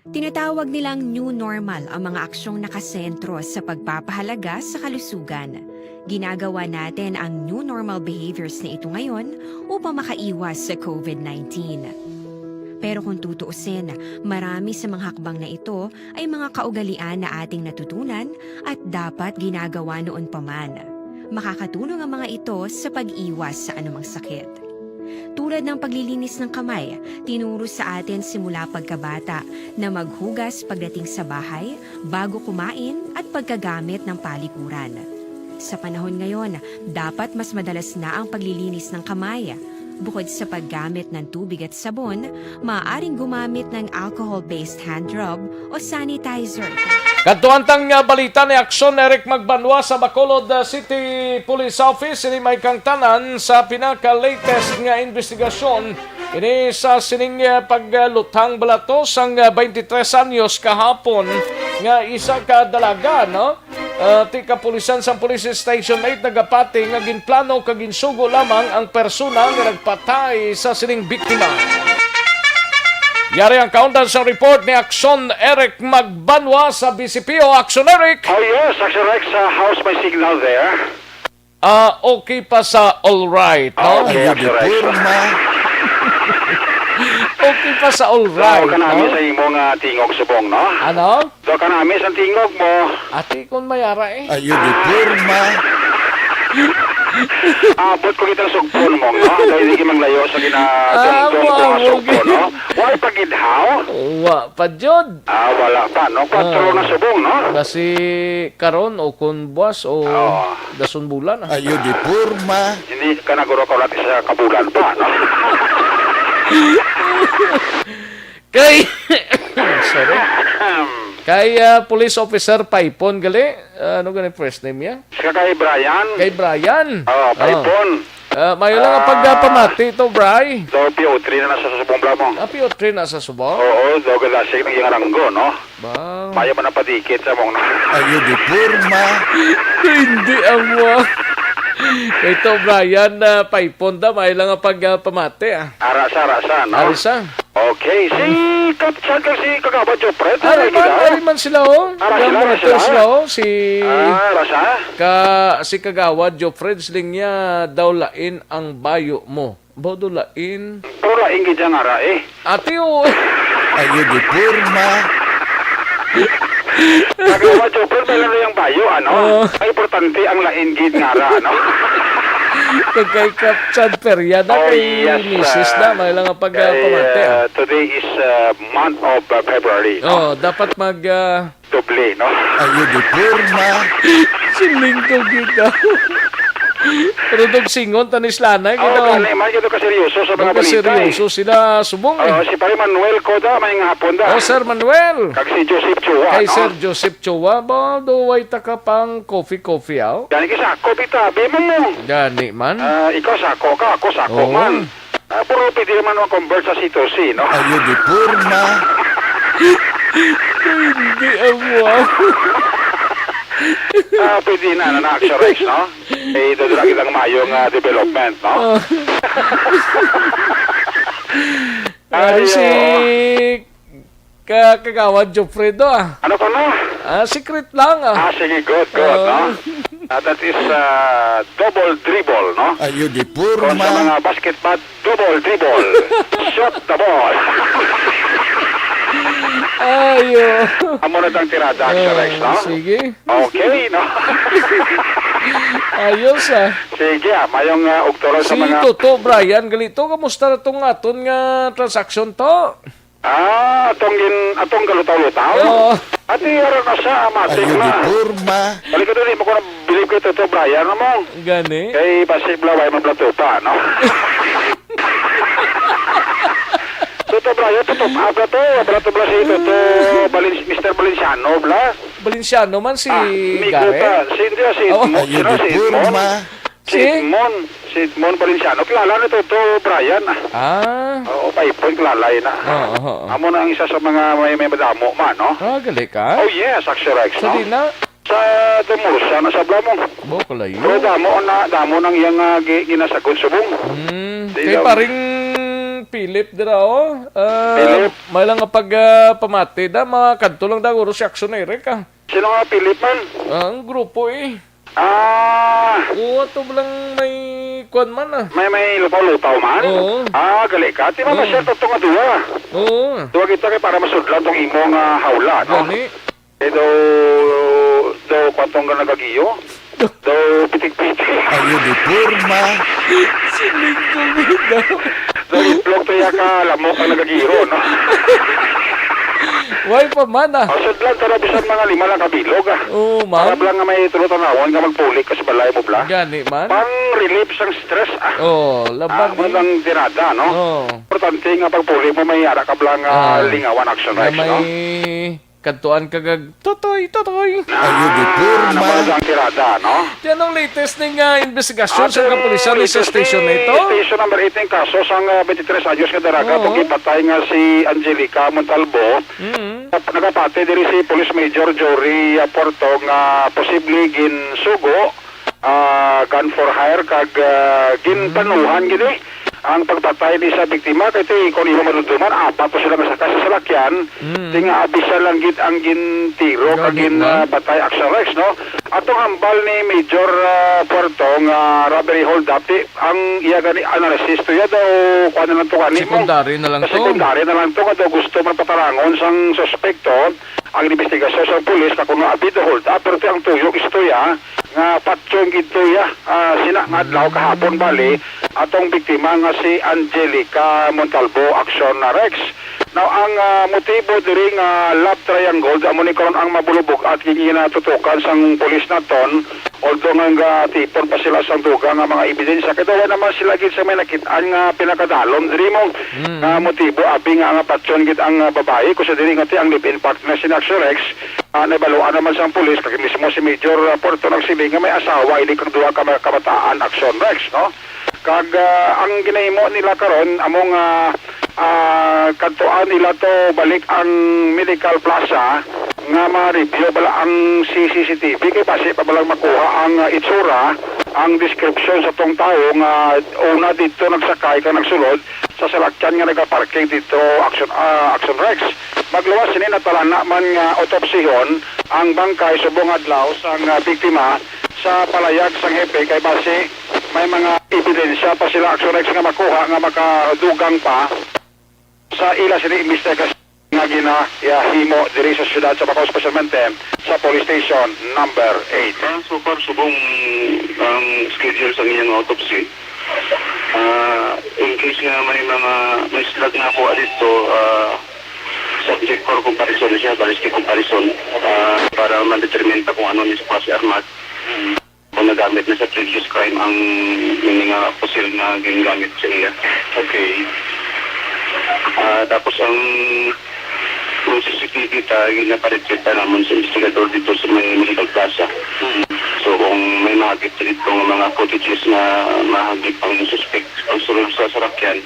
Tinatawag nilang new normal ang mga aksyong nakasentro sa pagpapahalaga sa kalusugan. Ginagawa natin ang new normal behaviors na ito ngayon upang makaiwas sa COVID-19. Pero kung tutuusin, marami sa mga hakbang na ito ay mga kaugalian na ating natutunan at dapat ginagawa noon pa man. Makakatulong ang mga ito sa pag-iwas sa anumang sakit. Tulad ng paglilinis ng kamay, tinuro sa atin simula pagkabata na maghugas pagdating sa bahay, bago kumain at pagkagamit ng palikuran. Sa panahon ngayon, dapat mas madalas na ang paglilinis ng kamay. Bukod sa paggamit ng tubig at sabon, maaaring gumamit ng alcohol-based hand rub o sanitizer. Katuantang balita ni Aksyon Eric Magbanwa sa Bacolod City Police Office. Ini may kang tanan sa pinaka-latest nga investigasyon. Ini sa sining pagluthang balatos ang 23 anyos kahapon nga isa ka dalaga, no? Ti kapulisan sa Police Station 8 nagapati nga ginplano kag ginsugo lamang ang persona nga nagpatay sa sining biktima. Yari ang countdown sa report ni Aksyon Eric Magbanwa sa BCPO. Aksyon Eric! Oh yes, Aksyon Rex, how's my signal there? Okay pa sa alright, no? Okay, Aksyon Rex. Okay pa sa alright, so, kanami no? sa imong tingog subong, no? Ano? So, kanami sa tingog mo. Ati kung mayara eh. Ayun, di purma. Abot ko kitang sugpon mo, no? Dahil hindi kimang layo sa ginatungtong ko ang sugpon, no? Why pagidhaw? Wa pa jud. Wala pa, no? Patro na subong, no? Kasi karon o kun buwas o dason bulan. Ayun, di purma. Hindi ka naguro ko natin sa kabulan pa, no? Kay sorry. Kay police officer Paipon gali. Ano gani first name niya? Kay Brian. Kay Brian. Paipon. Mayo lang ang pagpamati ito, Bri. So, PO3 na nasa subong bla mo. PO3 na sa subong? Oo, so gala siya naging aranggo, no? Ba? Mayo man ang padikit sa mong na. Ayun, di purma. Hindi amo. Ito, Brian, Paipon da, may lang ang pagpamati, Arasa, no? Arasa. Okay, si Kagawad Jopred. Ariman sila, oh. Sila, oh. Si Kagawad Jopred, siling niya daw lain ang bayo mo. Bodo lain. Pero lain gid nga ra eh. Ate, oh. Ayun, di purma. Nagawa Jopper, may lalo yung bayo, ano? Ay, importante ang lain gid nga ra, ano? Kay Kapsan Peria na kay Mrs. na, may lang ang pagpamate. Today is month of February. Oh, dapat mag... Doble, no? Ayo di purma. Silingkog kita. Pero dog singon, tanis lanay. Kanay, may gito kaseryoso sa mga balita. Seryoso sila subong. Si Pari Manuel Koda, may nga hapon da. Sir Manuel. Kag si Joseph Chua, Kay no? Sir Joseph Chua, ba, duway taka pang coffee, aw? Gani ka sako, bitabi mo. Gani man. Ikaw sako ka, ako sako man. Puro pwede naman mag-convert sa C2C, no? Ayo di purma. Hindi ang wow. Pwede na Aksyon Rex, no? Ito lagi lang mayong development, no? Si Kagawad Jofredo, Ano ka na? Secret lang, Sige, good, no? That is double dribble, no? Ayo di Kung sa purma. mga basketball, double dribble. Shot the ball. Ayo. Amo na tang tirada, Aksyon Rex, no? Sige. Okay, no? Ayos, Sige, mayong ugtoro sa Si mga... Toto, Brian, galito, kamusta na itong aton nga transaction to? Atong galutaw-lutaw? Oo. Ati, araw na siya, matik Ayo di na. purma. Balik ko doon, mo ko na bilib ko ito, Brian, mo. Gani? Kay Basig Blaway, mablato pa, no? Toto, Brian, toto, abla to, ablato bla si Toto, Mr. Valenciano, bla. Valenciano man si Miguel pa, Gare? si Ayo di purma. Si Edmond Valenciano, kilala na Toto, Brian. Oo, paipon, kilala yun na. Amo na ang isa sa mga may madamo man, no? Gali ka? Oh yes, Aksyon Rex, Sa no? di na? Sa Demursa, nasa Blamong. Bukalayo. Pero damo nang iyang ginasagod subong. Kay paring Philip dira Philip? may lang nga pag pamati da, mga kanto lang da, uro si Aksyon ka. Sino nga Philip man? Ang grupo Oo, ito lang may kwan man May lupaw-lupaw man? Oo. Gali ka. Di ba masyal to nga duwa? Oo. Duwa kita kay para masudlan tong imong hawla, no? Gani? Do kwantong ka nagagiyo? Do pitik-pitik? Ayo di purma. Do iplog to ka lamok ang nagagiro, no? Why pa man Sudlan tara bisan mga 5 lang kabilog Oo, man. Para lang nga may tulo-tanawon ka magpulik ka sa balay mo bla. Gani man? Pang relief sang stress laban Ang tirada, no? Importante nga pagpuli mo may ara ka blang lingawan Aksyon Rex, no? May kantuan kagag totoy. Ayo di purma. Ang tirada, no? Yan ang latest ng investigasyon sa kapulisan sa station na ito. Station number 18 kaso sang 23 anyos nga daraga pagipatay nga si Angelica Montalbo. Nagapate diri si Police Major Jory Porto nga posible ginsugo gun for hire kag ginpanuhan gini ang pagpatay ni sa biktima kay ti kon imo maduduman apat to sila nga sakay sa salakyan tinga abisa lang gid ang gintiro kag patay Aksyon Rex, no? Atong hambal ni Major Puerto nga robbery hold up ang iya gani analysis to ya daw kuan na to kanimo Secondary na lang to. Secondary na lang to nga daw gusto man patarangon sang suspekto ang investigasyon sa pulis kung abido hold up pero ang tuyok istorya nga patsyong gito ya sina nga adlaw kahapon bali atong biktima nga si Angelica Montalbo Aksyon Rex. Now ang motibo diri nga love triangle amo ni karon ang mabulubog at ginatutukan sang pulis naton although nga tipon pa sila sang duga nga mga ebidensya kay daw naman sila gid sa may nakit-an nga pinakadalom diri mo nga motibo abi nga patyon gid ang babae ko sa diri nga ti ang live-in partner si Aksyon Rex nabaluan naman sang pulis kag mismo si Major Porto nagsiling nga may asawa ili kag duha ka mga kabataan Aksyon Rex, no? Kag ang ginahimo nila karon among kantuan nila to balik ang medical plaza nga ma-review bala ang CCTV kay base pa balang makuha ang itsura ang description sa tong tao nga una dito nagsakay ka nagsulod sa salakyan nga nagaparking dito Aksyon Rex. Magluwas sini natalana man nga autopsihon ang bangkay subong adlaw sang biktima sa palayag sang hepe kay base may mga ebidensya pa sila Aksyon Rex nga makuha nga makadugang pa sa ila sini investigasyon nga ginahimo diri sa siyudad sa Bacolod, specialmente sa police station number 8. So far, subong ang schedule sa iyang autopsy. In case nga may slug na po dito, subject for comparison siya, ballistic comparison, para ma-determine pa kung ano niya sa klase armat. Kung nagamit na sa previous crime ang mga fossil na ginagamit sa iya. Okay. Tapos ang CCTV ginaparitid pa naman sa investigador dito sa may medical plaza. So kung may mahagip dito mga footages na mahagip ang suspect ang sunod sa sarakyan,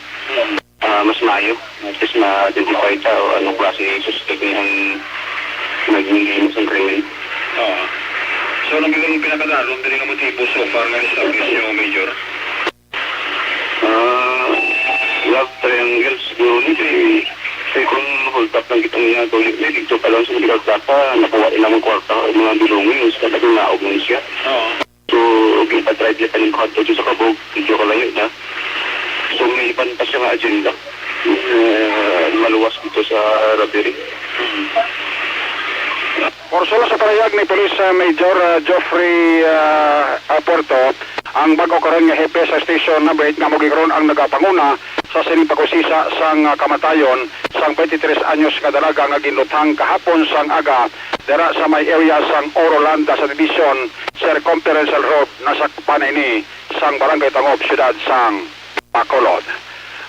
mas mayo. At least ma-identify ta o anong klase suspect niyang naging sa krimen. So anong yung pinakadalong din ang motibo so far nga establish yung major? Love triangle siguro nito kung hold up lang kitang niya tuloy dito pa lang sa medical plaza nakuha ilang kwarta mga bilungin sa talagang naog lang siya. So okay pa try niya taning kwarto sa kabog video ko layo na. So may iban pa siya nga agenda maluwas dito sa Rabiri. Porsola sa parayag ni Police Major Geoffrey Porto, ang bago karon nga hepe sa station number 8 nga mogikaron ang nagapanguna sa sining pagkusisa sang kamatayon sang 23 anyos nga dalaga nga ginluthang kahapon sang aga dira sa may area sang Orolanda sa Division Circumferential Road nasa panini sang barangay Tangob, siyudad sang Bacolod.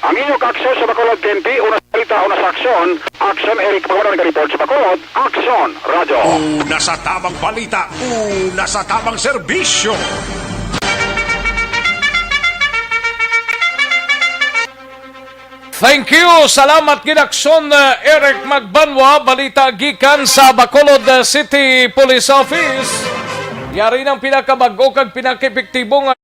Ang inyong ka-aksyon sa Bacolod PNP, una sa balita, una sa aksyon, Aksyon Eric Pagwaran nag-report sa Bacolod, Aksyon Radyo. Una sa tamang balita, una sa tamang serbisyo. Thank you. Salamat Ginaksyon Eric Magbanwa, balita gikan sa Bacolod City Police Office. Yari ng pinakabago kag pinaka-epektibo nga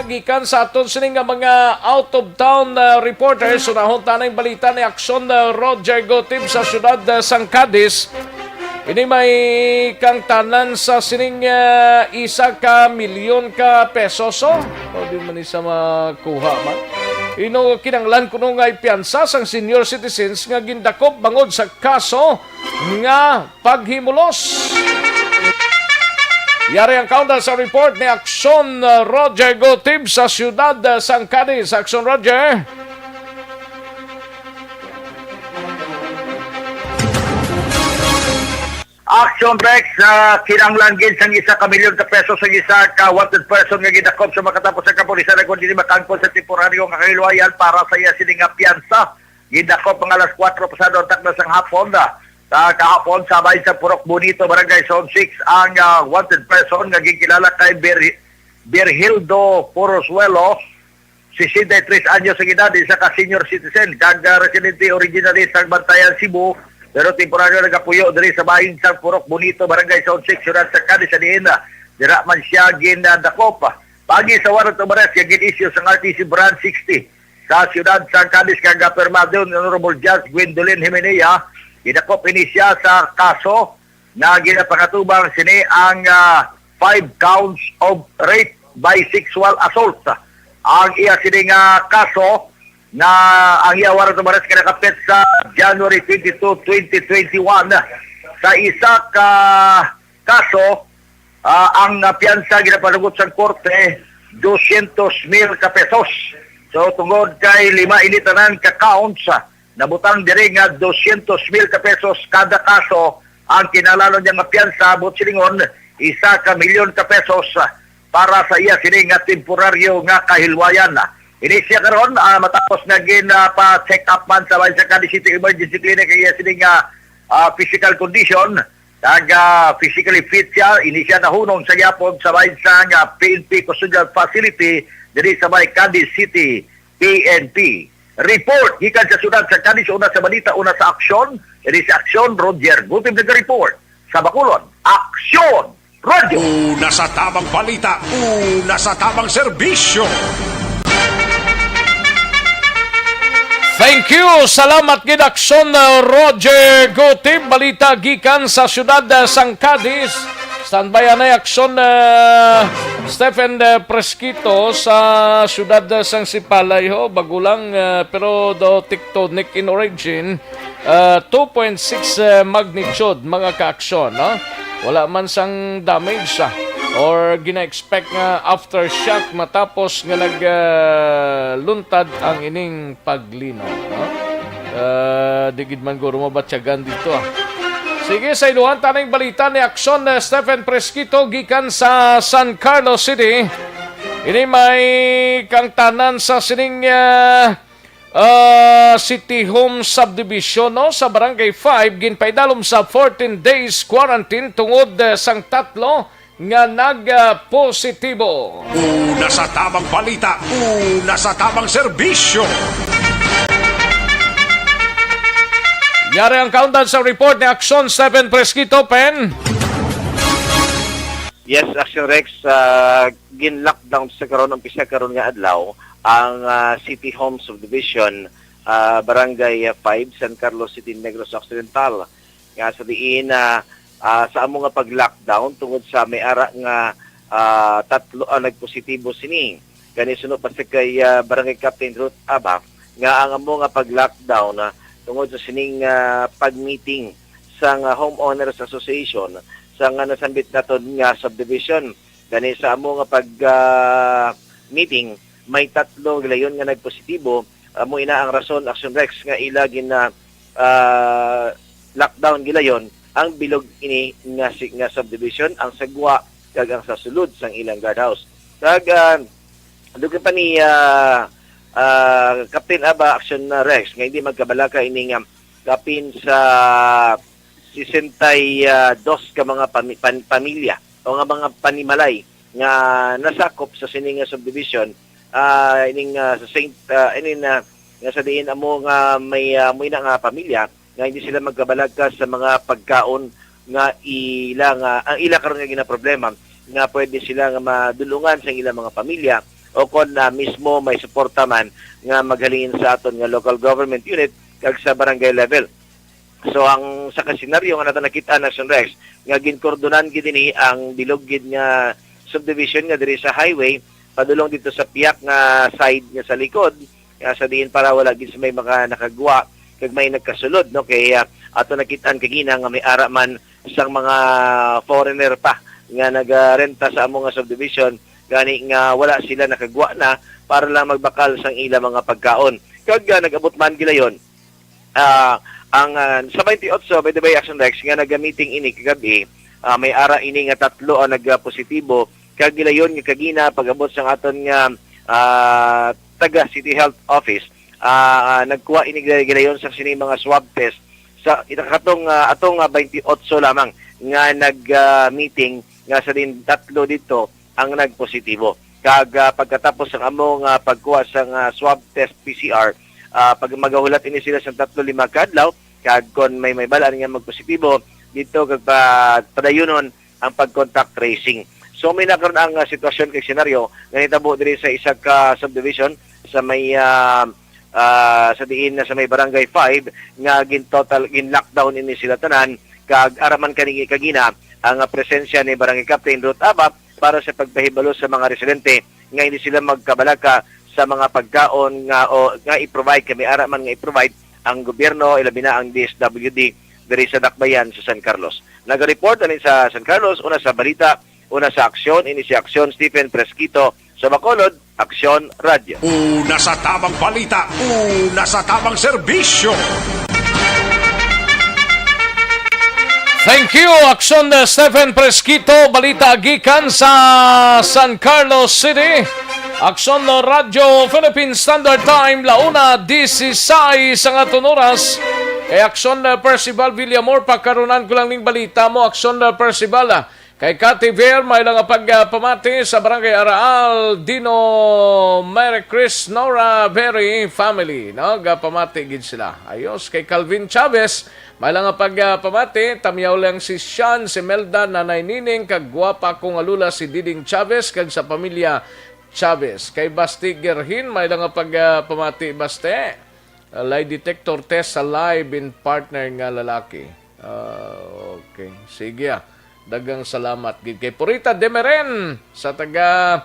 gikan sa aton sining nga mga out of town reporters sunahon tanay balita ni Aksyon Roger Gotib sa syudad sang Cadiz. Ini may kang tanan sa sining isa ka milyon ka pesos o di man isa makuha man. Ino kinanglan kuno nga ipiyansa sang senior citizens nga gindakop bangod sa kaso nga paghimulos. Yari ang countdown sa report ni Aksyon Roger Gotib sa siyudad sang Cadiz. Aksyon Roger. Action Rex, kinanglan gid sang isa ka milyon ka peso sa isa ka wanted person nga gidakop sa makatapos sa kapulisan kung dili matangkol sa temporaryo nga kahiluayan para sa iya sining nga piyansa. Gidakop ang alas 4 pasado ang takda sang hapon sa kahapon sa bayan sa Purok Bonito, Barangay Zone 6 ang wanted person nga gikilala kay Berhildo Porosuelo, 63 anyos sa edad, isa ka senior citizen, kag residente originally sa Bantayan, Cebu, pero temporaryo nagapuyo diri sa bayan sa Purok Bonito, Barangay Zone 6, siyudad sa Cadiz sa Diina. Dira man siya ginadakop. Pagi sa warrant of arrest, gin-issue sa RTC Brand 60 sa siyudad sa Cadiz kag permado ni Honorable Judge Gwendolyn Jimenea. Gidakop ini siya sa kaso na ginapangatubang sini ang 5 counts of rape by sexual assault. Ang iya sini nga kaso na ang iya warrant of arrest kinakapit sa January 22, 2021 sa sa isa ka kaso, ang piyansa ginapanugot sa korte 200,000 ka pesos. So tungod kay 5 initanan ka counts, nabutang diri nga 200,000 ka pesos kada kaso. Ang kinalalo niya nga piyansa bot silingon 1,000,000 ka pesos para sa iya sini nga temporaryo nga kahilwayan. Ini siya karon matapos nga pa-check up man sa City City Emergency Clinic iya sini nga physical condition, physically fit siya. Ini siya nahunong sa yapon sa nga PNP Custodial Facility diri sa Cadiz City PNP. Report gikan sa syudad sa Cadiz, una sa Balita, una sa Aksyon. Diri sa Aksyon, Roger Gutim nag-report. Sa Bacolod, Aksyon Radio. Una sa tamang balita, una sa tamang serbisyo. Thank you. Salamat gid Aksyon Roger Gutim. Balita gikan sa syudad sang Cadiz. Standby na Aksyon Stephen Presquito sa syudad sang Sipalay ho. Bagulang pero do tectonic in origin. 2.6 magnitude mga ka-aksyon. No? Wala man sang damage or gina-expect nga aftershock matapos nga nagluntad ang ining paglino. No? Digid man guro mabatyagan dito. Sige, sa iluhan tanang balita ni Aksyon Stephen Presquito gikan sa San Carlos City. Ini may kang tanan sa sining City Home Subdivision no, sa Barangay 5 ginpaidalom sa 14 days quarantine tungod sang tatlo nga nagpositibo. Una sa tamang balita, una sa tamang serbisyo. Yari ang countdown sa report ni Aksyon 7 Presquito, Pen. Yes, Aksyon Rex, gin-lockdown sa karon umpisa karon nga adlaw ang City Home Subdivision, Barangay 5, San Carlos City, Negros Occidental. Nga sa diin sa amo nga pag-lockdown tungod sa may ara nga tatlo nagpositibo sini. Gani sunod pa sa kay Barangay Captain Ruth Aba nga ang amo nga pag-lockdown tungod sa sining pag-meeting sa Homeowners Association sa nga nasambit naton nga subdivision. Gani sa amo nga pag-meeting, may tatlo gilayon nga nagpositibo. Amo ina ang rason, Aksyon Rex, nga ila gina lockdown gilayon ang bilog ini nga subdivision, ang sagwa kag ang sa sulod sang ilang guardhouse. Kag dugi pa ni Captain Aba Aksyon Rex nga hindi magkabalaka ini nga kapin sa 62 ka mga pamilya o nga mga panimalay nga nasakop sa sining subdivision ining sa Saint nga sa diin amo nga may na nga pamilya nga hindi sila magkabalaka sa mga pagkaon nga ang ila karon nga ginaproblema nga pwede sila nga madulungan sa ilang mga pamilya o kon mismo may suporta man nga maghalin sa aton nga local government unit kag sa barangay level. So ang sa kasenaryo nga nato nakita na Aksyon Rex nga ginkordonan gid ni ang bilog gid nga subdivision nga diri sa highway padulong dito sa piyak nga side nga sa likod nga sa diin para wala gid may mga nakagwa kag may nagkasulod no kay ato nakitaan kagina nga may ara man sang mga foreigner pa nga nagarenta sa among nga subdivision gani nga wala sila nakagwa na para lang magbakal sang ila mga pagkaon kag nag-abot man gilayon ang sa 28 by the way Aksyon Rex nga naga-meeting ini kagabi may ara ini nga tatlo ang nagpositibo kag gilayon nga kagina pag-abot sang aton nga taga City Health Office nagkuha ini gilayon sa sini mga swab test sa katong atong 28 lamang nga nag-meeting nga sa din tatlo dito ang nagpositibo kag pagkatapos ang among pagkuha sang swab test PCR pag magahulat ini sila sa 3-5 kadlaw kag kon may bala nga magpositibo dito kag padayunon ang pag-contact tracing. So may nakaroon ang sitwasyon kay senaryo nga nitabo diri sa isa ka subdivision sa may sa diin sa may barangay 5 nga gin lockdown ini sila tanan kag araman kani kagina ang presensya ni Barangay Captain Ruth Aba para sa pagpahibalo sa mga residente nga hindi sila magkabalaka sa mga pagkaon nga o nga i-provide kami araman nga i-provide ang gobyerno ilabi na ang DSWD diri sa Dakbayan sa San Carlos. Nag-report ani sa San Carlos, una sa Balita, una sa Aksyon, ini si Aksyon Stephen Fresquito sa Bacolod, Aksyon Radio. Una sa tamang balita, una sa tamang serbisyo. Thank you, Aksyon Stephen Fresquito, balita gikan sa San Carlos City. Aksyon Radio Philippine Standard Time, launa 16 sa nga oras. Kay Aksyon Percival Villamor, pagkarunan ko lang ning balita mo, Aksyon Percival. Kay Cathy Ver, may lang pagpamati sa Barangay Araal, Dino, Merry Chris, Nora, Berry, family. No? Pamati gid sila. Ayos. Kay Calvin Chavez, may lang pagpamati. Tamyaw lang si Sean, si Melda, Nanay Nining, kagwapa kong alula si Diding Chavez, kag sa pamilya Chavez. Kay Basti Gerhin, may lang pagpamati. Baste, lie detector test sa live in partner nga lalaki. Okay. Sige. Dagang salamat gid kay Purita Demeren sa taga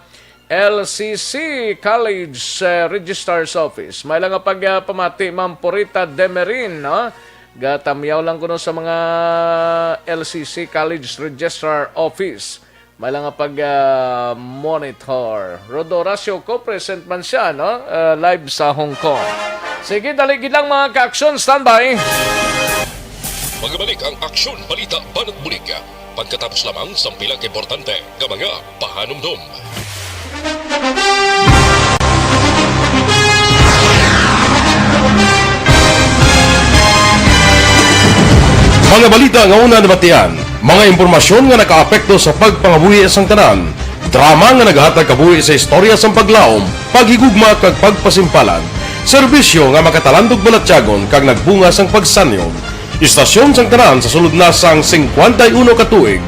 LCC College Registrar's Office. May lang pagpamati Ma'am Purita Demerin, no? Gatamyaw lang kuno sa mga LCC College Registrar Office. May lang monitor. Rodo Horacio ko present man siya, no? Live sa Hong Kong. Sige, daligid lang mga ka-aksyon, standby. Magbalik ang Aksyon Balita Banat Bulig. Pagkatapos lamang sa pilang importante ng mga pahanumdum. Mga balita nga una nabatian, mga impormasyon nga nakaapekto sa pagpangabuhi sang tanan, drama nga naghatag kabuhi sa istorya sang paglaom, paghigugma kag pagpasimpalan, serbisyo nga makatalandog balatyagon kag nagbunga sang pagsanyo. Istasyon sang tanan sa sulod na sang 51 ka tuig.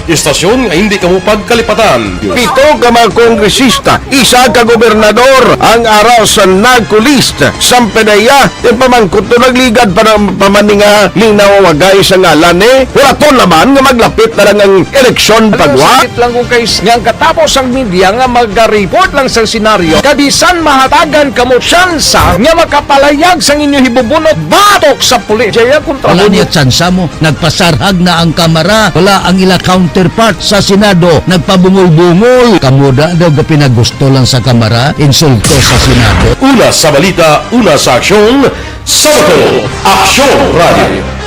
Istasyon nga hindi kamo pagkalipatan. 7 ka mga kongresista, 1 ka gobernador ang araw sa nagkulist sa pedaya yung pamangkot to nagligad para pamaninga linaw wagay sa ngalan wala to naman nga maglapit na lang ang eleksyon pagwa. Sakit lang kung kayo nga katapos ang media nga mag-report lang sa senaryo kadisan mahatagan kamo tsansa nga makapalayag sang inyo hibubunot batok sa pulis. Jaya kontra wala niya tsansa mo, nagpasarhag na ang kamera, wala ang ila counterpart sa Senado, nagpabungol-bungol. Kamuda daw ga pinagusto lang sa kamera, insulto sa Senado. Una sa balita, una sa aksyon, sa Aksyon Radio.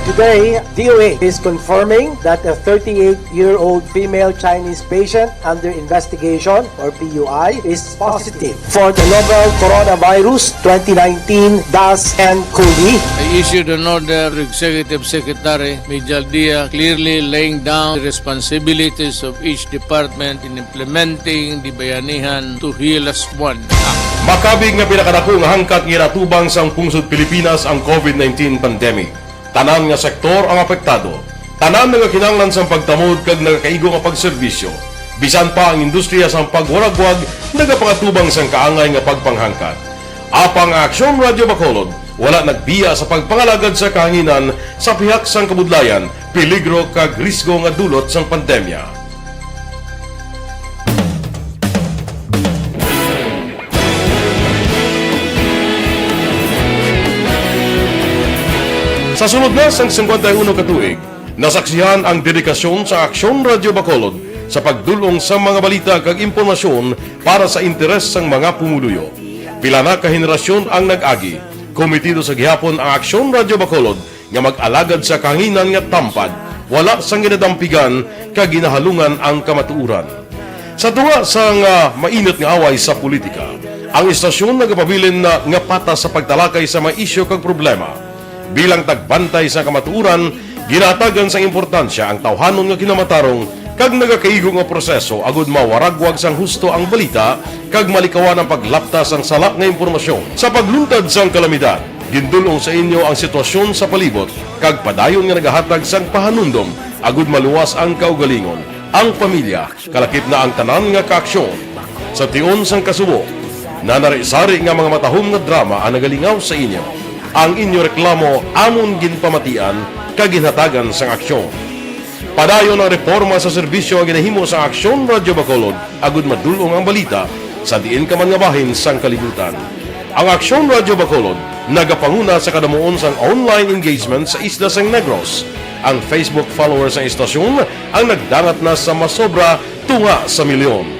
Today, DOA is confirming that a 38-year-old female Chinese patient under investigation, or PUI, is positive for the novel coronavirus 2019-nCoV. I issued an order to Executive Secretary Major Dia clearly laying down the responsibilities of each department in implementing the Bayanihan to Heal as One Act. Makabig nga pinakadako nga hangkat nga natubang sang pungsod Pilipinas ang COVID-19 pandemic. Tanan nga sektor ang apektado. Tanan nga kinahanglan sa pagtamod kag nagakaigo nga pagserbisyo. Bisan pa ang industriya sa pagwaragwag nagapangatubang sang kaangay nga pagpanghangkat. Apang Aksyon Radio Bacolod wala nagbiya sa pagpangalagad sa kahanginan sa pihak sang kabudlayan, peligro kag risgo nga dulot sang pandemya. Sa sunod na sang 51 ka tuig, nasaksihan ang dedikasyon sa Aksyon Radio Bacolod sa pagdulong sa mga balita kag impormasyon para sa interes sang mga pumuluyo. Pila na ka henerasyon ang nag-agi, komitido sa gihapon ang Aksyon Radio Bacolod nga mag-alagad sa kahanginan nga tampad, wala sang ginadampigan kag ginahalungan ang kamatuuran. Sa tunga sang mainit nga away sa politika, ang istasyon nagapabilin na nga patas sa pagtalakay sa mga isyu kag problema. Bilang tagbantay sa kamatuuran, ginatagan sa importansya ang tawhanon nga kinamatarong kag nagakaigo nga proseso agud mawaragwag sang husto ang balita kag malikawan ang paglaptas ang salak nga impormasyon. Sa pagluntad sang kalamidad, gindulong sa inyo ang sitwasyon sa palibot kag padayon nga nagahatag sang pahanundom agud maluwas ang kaugalingon, ang pamilya, kalakip na ang tanan nga kaaksyon. Sa tion sang kasubo, nanari-sari nga mga matahom nga drama ang nagalingaw sa inyo. Ang inyo reklamo amon ginpamatian kaginhatagan sang aksyon. Padayon ang reforma sa serbisyo ang ginahimo sa Aksyon Radio Bacolod agud madulong ang balita sa diin ka man nga bahin sang kalibutan. Ang Aksyon Radio Bacolod nagapanguna sa kadamuon sang online engagement sa isla sang Negros. Ang Facebook followers ng istasyon ang nagdangat na sa masobra tunga sa milyon.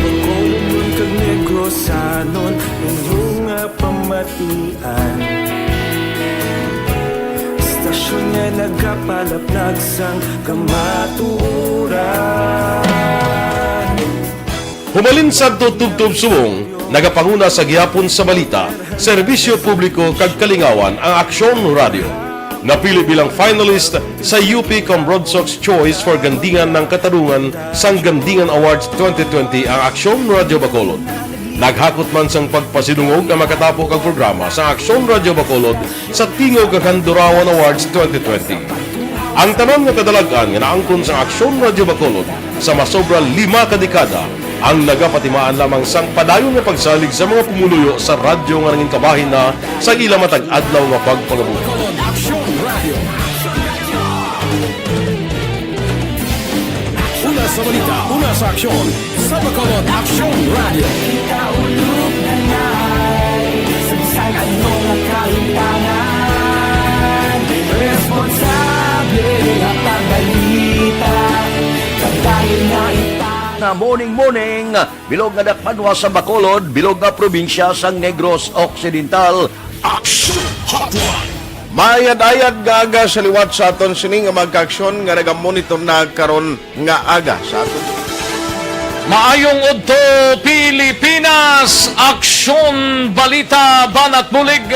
Bacolod kag Negros sanon inyong pamatian. Istasyon nga nagapalaplag sang kamaturan. Humalin sa tutubtub subong, nagapanguna sa gihapon sa balita, serbisyo publiko kag kalingawan ang Aksyon Radio. Napili bilang finalist sa UP Broadsox Choice for Gandingan ng Katarungan sang Gandingan Awards 2020 ang Aksyon Radio Bacolod. Naghakot man sang pagpasinungog ang makatapo kag programa sa Aksyon Radio Bacolod sa Tingog kag Handurawan Awards 2020. Ang tanan nga kadalagan nga naangkon sa Aksyon Radio Bacolod sa masobra 5 kadekada ang nagapatimaan lamang sang padayon nga pagsalig sa mga pumuluyo sa radyo nga nangin kabahin na sa ila matag-adlaw nga pagpangabuhi. Una sa balita, una sa aksyon, sa Bacolod Aksyon Radio. Kaulog na ngay, sagsag anong nakalintangan. Responsable at pagbalita, kagdahil na na morning bilog nga dakpanwa sa Bacolod, bilog nga probinsya sang Negros Occidental. Aksyon Hotline. Mayad-ayad nga aga sa liwat sa aton sining nga magka-aksyon nga nagamonitor na karon nga aga sa aton. Maayong udto Pilipinas, Aksyon Balita Banat Bulig.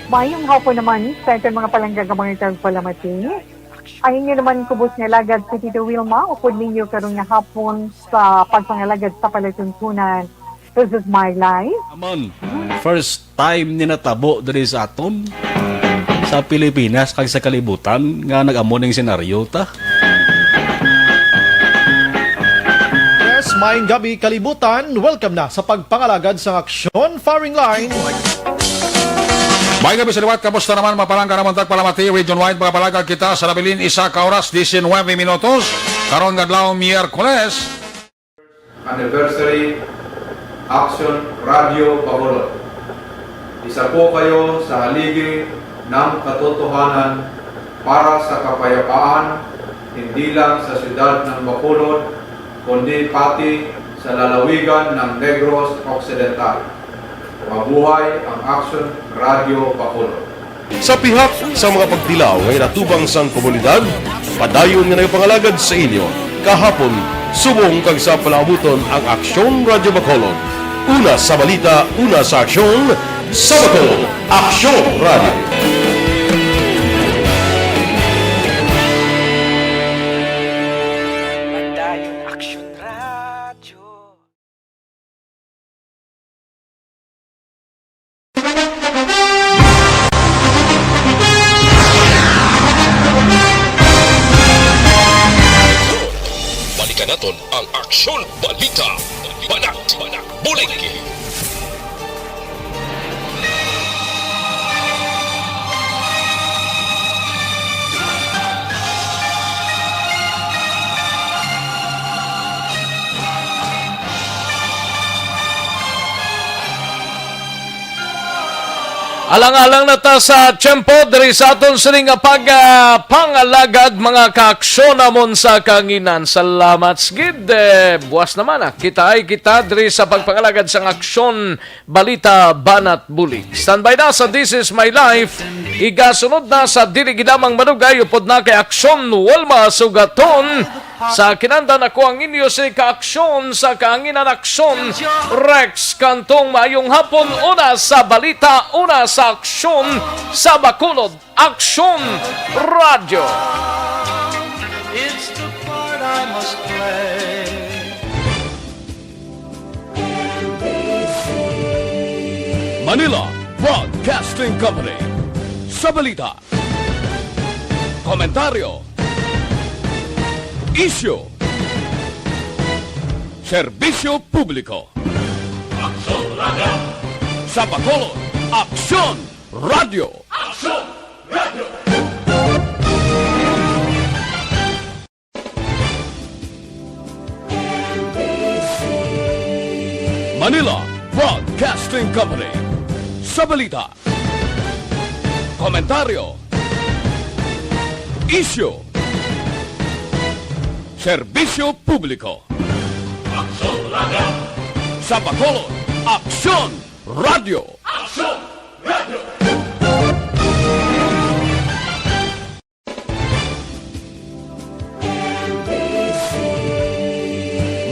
Mayong hapon naman sa ating mga palanggagamangitan palamati. Ay inyo naman kubos nga lagad si Tito Wilma, upod ninyo karong nga hapon sa pagpangalagad sa palatuntunan. This is my life. Amon, first time ni natabo diri sa aton sa Pilipinas kag sa kalibutan nga nag-amon ning senaryo ta. Yes, maayong gabi kalibutan. Welcome na sa pagpangalagad sa Aksyon Firing Line. May gabi sa liwat, kamusta naman mapalangga naman tagpalamati, region-wide mga palagag kita sa labilin isa ka oras, 19 minutos, karon gadlaw Miyerkules. Anniversary Aksyon Radio Bacolod. Isa po kayo sa haligi ng katotohanan para sa kapayapaan, hindi lang sa siyudad ng Bacolod, kundi pati sa lalawigan ng Negros Occidental. Mabuhay ang Aksyon Radio Bacolod. Sa pihak sa mga pagdilaw ngay natubang sang komunidad, padayon nga nagpangalagad sa inyo. Kahapon, subong kag sa palaabuton ang Aksyon Radio Bacolod. Una sa balita, una sa aksyon, sa Bacolod, Aksyon Radio. Naton ang Aksyon Balita. Banat, Bulig. Alang-alang na ta sa tiyempo diri sa aton sining pangalagad mga kaaksyon namon sa kanginan. Salamat gid. Buwas naman kita ay kita diri sa pagpangalagad sa Aksyon Balita Banat Bulig. Standby na sa This Is My Life. Igasunod na sa dili gidamang manugay upod na kay Aksyon Walma Sugaton. Sa kinanda na ko ang inyo si Kaaksyon sa Kaanginan Aksyon Rex Cantong. Mayong hapon, una sa balita, una sa aksyon sa Bacolod Aksyon Radio. It's the part I must play. Manila Broadcasting Company. Sa balita, komentaryo, isyu, serbisyo publiko. Aksyon Radio. Sa Bacolod, Aksyon Radio. Aksyon Radio. Manila Broadcasting Company. Sa balita, komentaryo, isyu, serbisyo publiko. Aksyon Radio. Sa Bacolod, Aksyon Radio. Aksyon Radio.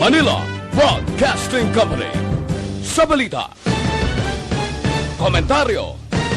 Manila Broadcasting Company. Sa balita, komentaryo,